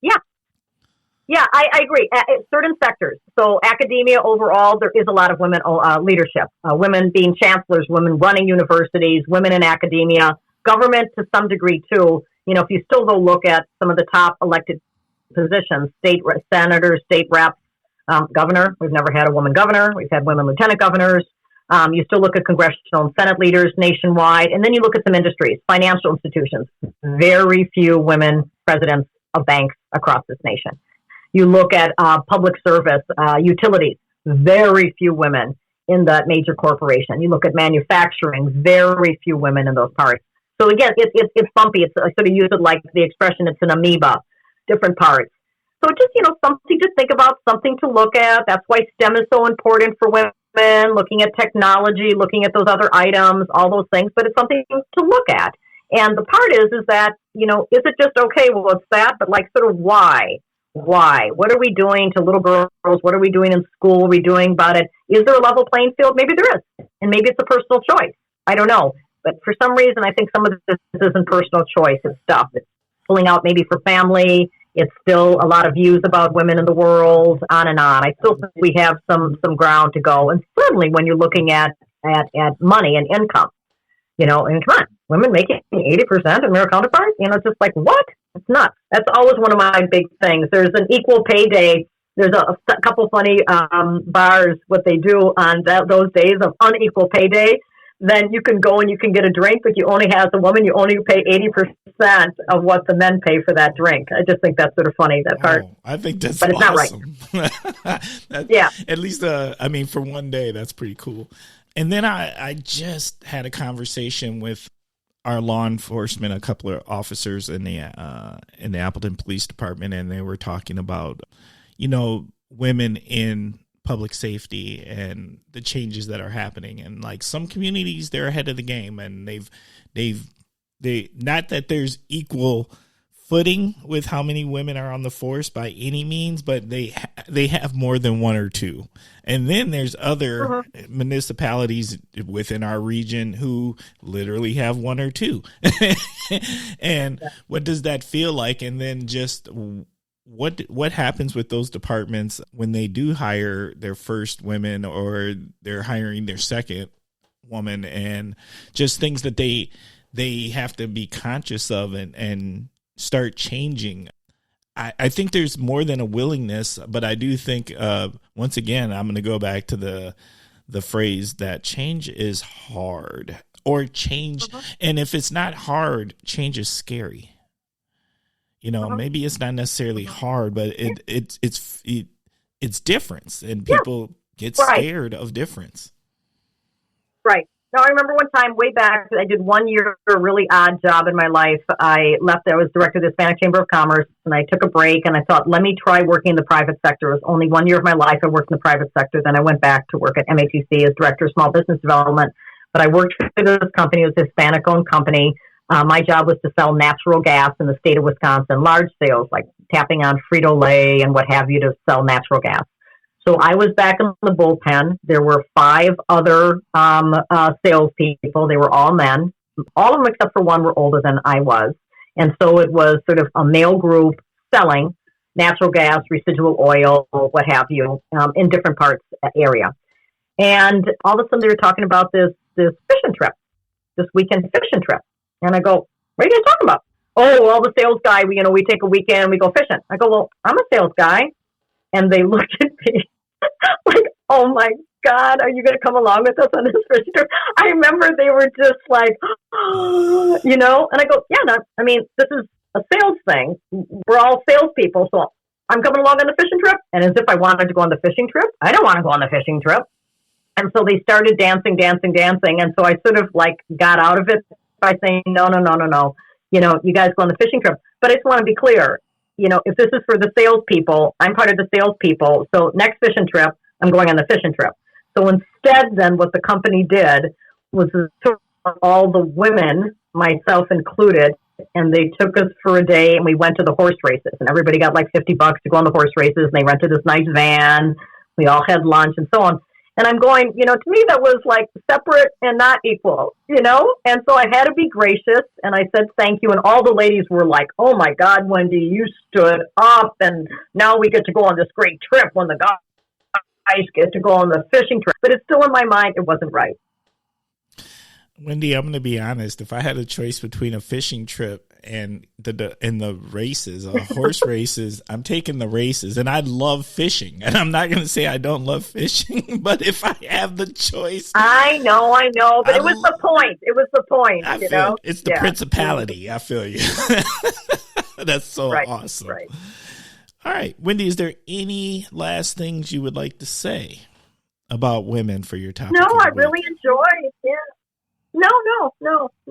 [SPEAKER 2] Yeah. Yeah, I agree. Certain sectors. So academia overall, there is a lot of women leadership, women being chancellors, women running universities, women in academia, government to some degree too. If you still go look at some of the top elected positions, state senators, state reps, governor. We've never had a woman governor. We've had women lieutenant governors. You still look at congressional and Senate leaders nationwide. And then you look at some industries, financial institutions. Very few women presidents of banks across this nation. You look at public service, utilities, very few women in that major corporation. You look at manufacturing, very few women in those parts. So again, it's bumpy. I sort of use it like the expression, it's an amoeba, different parts. So just, something to think about, something to look at. That's why STEM is so important for women, looking at technology, looking at those other items, all those things, but it's something to look at. And the part is that, is it just, okay, well, it's that, but like sort of why? Why? What are we doing to little girls? What are we doing in school? What are we doing about it? Is there a level playing field? Maybe there is. And maybe it's a personal choice. I don't know. But for some reason, I think some of this isn't personal choice. It's stuff. It's pulling out maybe for family. It's still a lot of views about women in the world, on and on. I still think we have some ground to go. And certainly when you're looking at money and income, and come on, women making 80% of male counterparts, it's just like, what? It's nuts. That's always one of my big things. There's an equal pay day. There's a couple funny bars, what they do on those days of unequal pay day. Then you can go and you can get a drink, but you only, as a woman, you only pay 80% of what the men pay for that drink. I just think that's sort of funny, that part.
[SPEAKER 1] I think that's
[SPEAKER 2] but it's
[SPEAKER 1] awesome.
[SPEAKER 2] Not right. Yeah.
[SPEAKER 1] At least, for one day, that's pretty cool. And then I just had a conversation with our law enforcement, a couple of officers in the Appleton Police Department, and they were talking about, women in public safety and the changes that are happening. And like some communities, they're ahead of the game, and they not that there's equal footing with how many women are on the force by any means, but they have more than one or two. And then there's other municipalities within our region who literally have one or two. And what does that feel like? And then just what happens with those departments when they do hire their first women, or they're hiring their second woman, and just things that they have to be conscious of and start changing. I think there's more than a willingness, but I do think, once again, I'm going to go back to the phrase that change is hard, or change. And if it's not hard, change is scary. Maybe it's not necessarily hard, but it's difference, and people get scared of difference.
[SPEAKER 2] Right. Now, I remember one time way back, I did 1 year, a really odd job in my life. I left, I was director of the Hispanic Chamber of Commerce, and I took a break, and I thought, let me try working in the private sector. It was only 1 year of my life I worked in the private sector. Then I went back to work at MATC as director of small business development. But I worked for this company. It was a Hispanic-owned company. My job was to sell natural gas in the state of Wisconsin, large sales, like tapping on Frito-Lay and what have you, to sell natural gas. So I was back in the bullpen. There were 5 other salespeople. They were all men. All of them except for one were older than I was. And so it was sort of a male group selling natural gas, residual oil, what have you, in different parts area. And all of a sudden they were talking about this fishing trip, this weekend fishing trip. And I go, what are you guys talking about? Oh, well, the sales guy, we take a weekend, we go fishing. I go, well, I'm a sales guy. And they looked at me like, oh my God, are you going to come along with us on this fishing trip? I remember they were just like, and I go, yeah, no, this is a sales thing. We're all salespeople, so I'm coming along on the fishing trip. And as if I wanted to go on the fishing trip. I don't want to go on the fishing trip. And so they started dancing. And so I sort of like got out of it by saying, no. You guys go on the fishing trip. But I just want to be clear. If this is for the salespeople, I'm part of the salespeople. So next fishing trip, I'm going on the fishing trip. So instead, then what the company did was took all the women, myself included, and they took us for a day, and we went to the horse races. And everybody got like $50 to go on the horse races. And they rented this nice van. We all had lunch and so on. And I'm going, to me that was like separate and not equal, And so I had to be gracious, and I said thank you. And all the ladies were like, oh my God, Wendy, you stood up, and now we get to go on this great trip when the guys get to go on the fishing trip. But it's still in my mind, it wasn't right.
[SPEAKER 1] Wendy, I'm going to be honest. If I had a choice between a fishing trip and the races, horse races, I'm taking the races. And I love fishing. And I'm not going to say I don't love fishing, but if I have the choice.
[SPEAKER 2] I know. But it was the point.
[SPEAKER 1] It's the principality. I feel you. That's so awesome.
[SPEAKER 2] Right.
[SPEAKER 1] All right. Wendy, is there any last things you would like to say about women for your topic?
[SPEAKER 2] No, I really enjoyed. Yeah. No.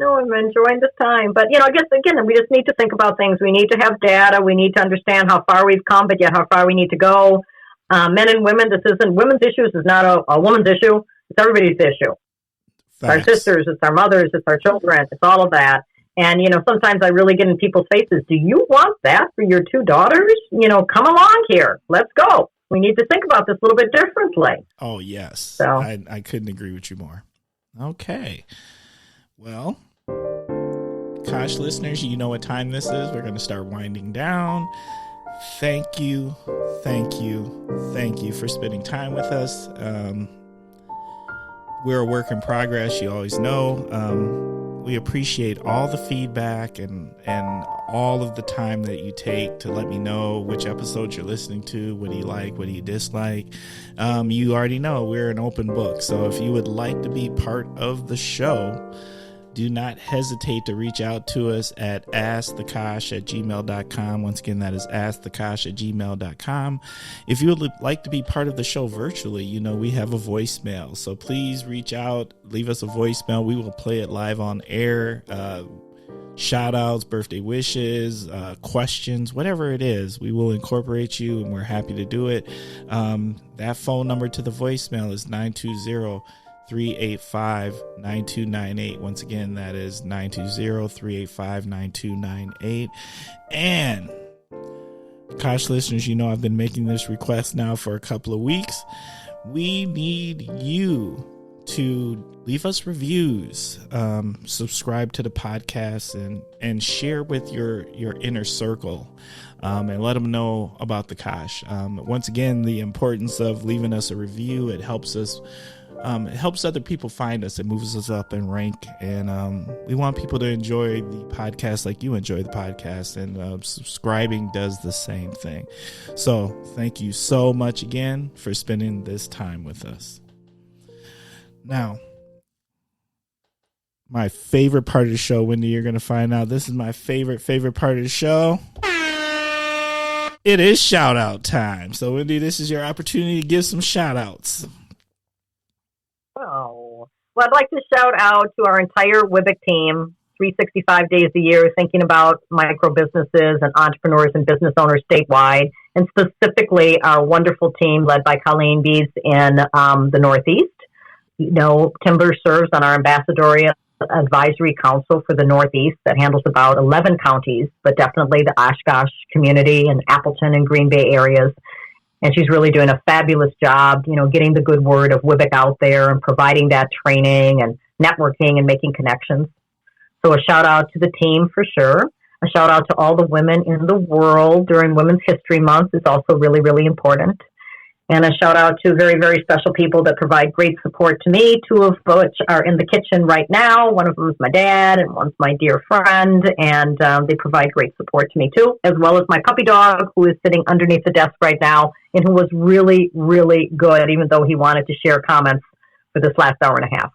[SPEAKER 2] I'm enjoying this time. But, I guess, again, we just need to think about things. We need to have data. We need to understand how far we've come, but yet how far we need to go. Men and women, this isn't women's issues. It's not a woman's issue. It's everybody's issue. It's our sisters. It's our mothers. It's our children. It's all of that. And, sometimes I really get in people's faces. Do you want that for your two daughters? Come along here. Let's go. We need to think about this a little bit differently.
[SPEAKER 1] Oh, yes.
[SPEAKER 2] So
[SPEAKER 1] I couldn't agree with you more. Okay. Well, Kosh listeners, you know what time this is. We're going to start winding down. Thank you for spending time with us. We're a work in progress, you always know. We appreciate all the feedback and all of the time that you take to let me know which episodes you're listening to. What do you like? What do you dislike? You already know we're an open book. So if you would like to be part of the show, do not hesitate to reach out to us at askthekosh@gmail.com. Once again, that is askthekosh@gmail.com. If you would like to be part of the show virtually, we have a voicemail. So please reach out, leave us a voicemail. We will play it live on air. Shout outs, birthday wishes, questions, whatever it is, we will incorporate you, and we're happy to do it. That phone number to the voicemail is 920-385-9298. Once again, that is 920-385-9298. And Kosh listeners, I've been making this request now for a couple of weeks. We need you to leave us reviews, subscribe to the podcast, and share with your inner circle, and let them know about the Kosh. Once again, the importance of leaving us a review, it helps us. It helps other people find us. It moves us up in rank, and we want people to enjoy the podcast like you enjoy the podcast, and subscribing does the same thing. So thank you so much again for spending this time with us. Now, my favorite part of the show, Wendy, you're going to find out. This is my favorite part of the show. It is shout out time. So, Wendy, this is your opportunity to give some shout outs.
[SPEAKER 2] Oh, well, I'd like to shout out to our entire WWBIC team, 365 days a year, thinking about micro businesses and entrepreneurs and business owners statewide, and specifically our wonderful team led by Colleen Bees in the Northeast. Timber serves on our ambassadorial advisory council for the Northeast that handles about 11 counties, but definitely the Oshkosh community and Appleton and Green Bay areas. And she's really doing a fabulous job, getting the good word of WWBIC out there and providing that training and networking and making connections. So a shout out to the team for sure. A shout out to all the women in the world during Women's History Month is also really, really important. And a shout out to very, very special people that provide great support to me, two of which are in the kitchen right now. One of them is my dad and one's my dear friend. And they provide great support to me too, as well as my puppy dog who is sitting underneath the desk right now and who was really, really good, even though he wanted to share comments for this last hour and a half.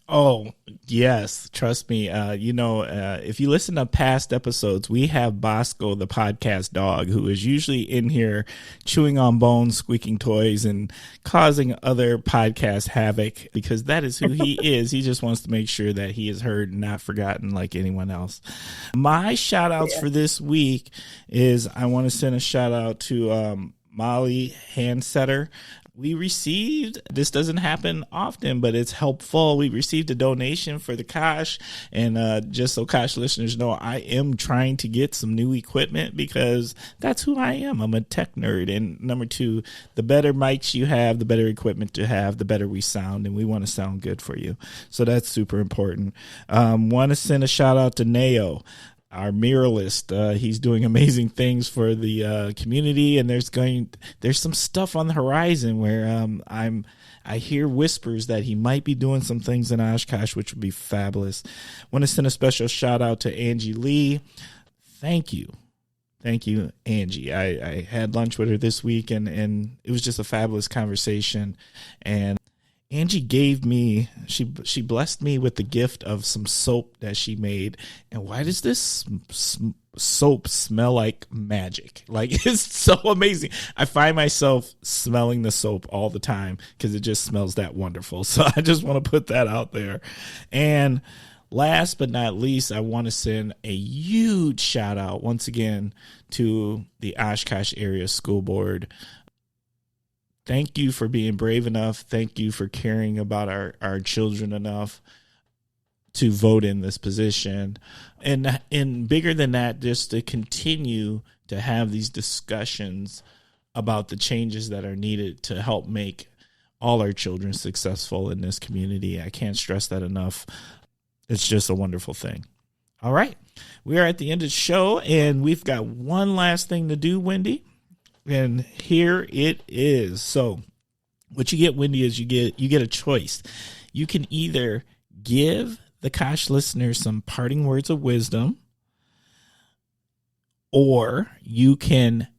[SPEAKER 1] Oh, yes. Trust me. If you listen to past episodes, we have Bosco, the podcast dog, who is usually in here chewing on bones, squeaking toys, and causing other podcasts havoc, because that is who he is. He just wants to make sure that he is heard and not forgotten like anyone else. My shout outs for this week is I want to send a shout out to Molly Handsetter. we received, this doesn't happen often, but it's helpful. We received a donation for the Kosh. And just so Kosh listeners know, I am trying to get some new equipment because that's who I am. I'm a tech nerd. And number two, the better mics you have, the better equipment to have, the better we sound. And we want to sound good for you. So that's super important. Want to send a shout out to Neo, our muralist. He's doing amazing things for the community, and there's some stuff on the horizon where I hear whispers that he might be doing some things in Oshkosh, which would be fabulous. Want to send a special shout out to Angie Lee. Thank you, Angie. I had lunch with her this week, and it was just a fabulous conversation. And Angie gave me, she blessed me with the gift of some soap that she made. And why does this soap smell like magic? Like, it's so amazing. I find myself smelling the soap all the time because it just smells that wonderful. So I just want to put that out there. And last but not least, I want to send a huge shout out once again to the Oshkosh Area School Board. Thank you for being brave enough. Thank you for caring about our children enough to vote in this position. And bigger than that, just to continue to have these discussions about the changes that are needed to help make all our children successful in this community. I can't stress that enough. It's just a wonderful thing. All right. We are at the end of the show, and we've got one last thing to do, Wendy. And here it is. So what you get, Wendy, is you get a choice. You can either give the Kosh listeners some parting words of wisdom, or you can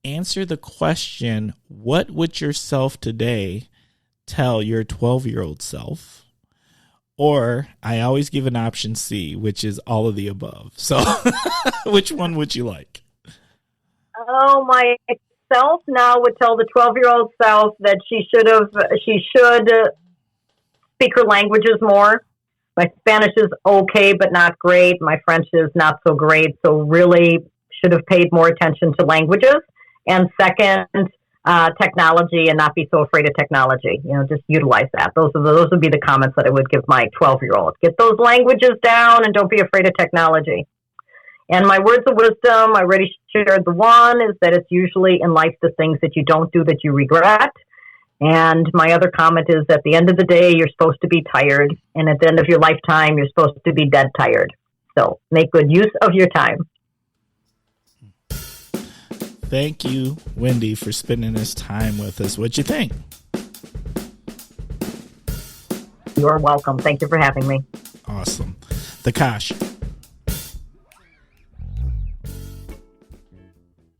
[SPEAKER 1] answer the question, what would yourself today tell your 12-year-old self? Or I always give an option C, which is all of the above. So which one would you like?
[SPEAKER 2] Oh, my self now would tell the 12-year-old self that she should speak her languages more. My Spanish is okay, but not great. My French is not so great. So really should have paid more attention to languages. And second, technology, and not be so afraid of technology. Just utilize that. Those would be the comments that I would give my 12-year-old. Get those languages down and don't be afraid of technology. And my words of wisdom, I already shared the one, is that it's usually in life the things that you don't do that you regret. And my other comment is, at the end of the day, you're supposed to be tired. And at the end of your lifetime, you're supposed to be dead tired. So make good use of your time.
[SPEAKER 1] Thank you, Wendy, for spending this time with us. What'd you think?
[SPEAKER 2] You're welcome. Thank you for having me.
[SPEAKER 1] Awesome. The Kosh.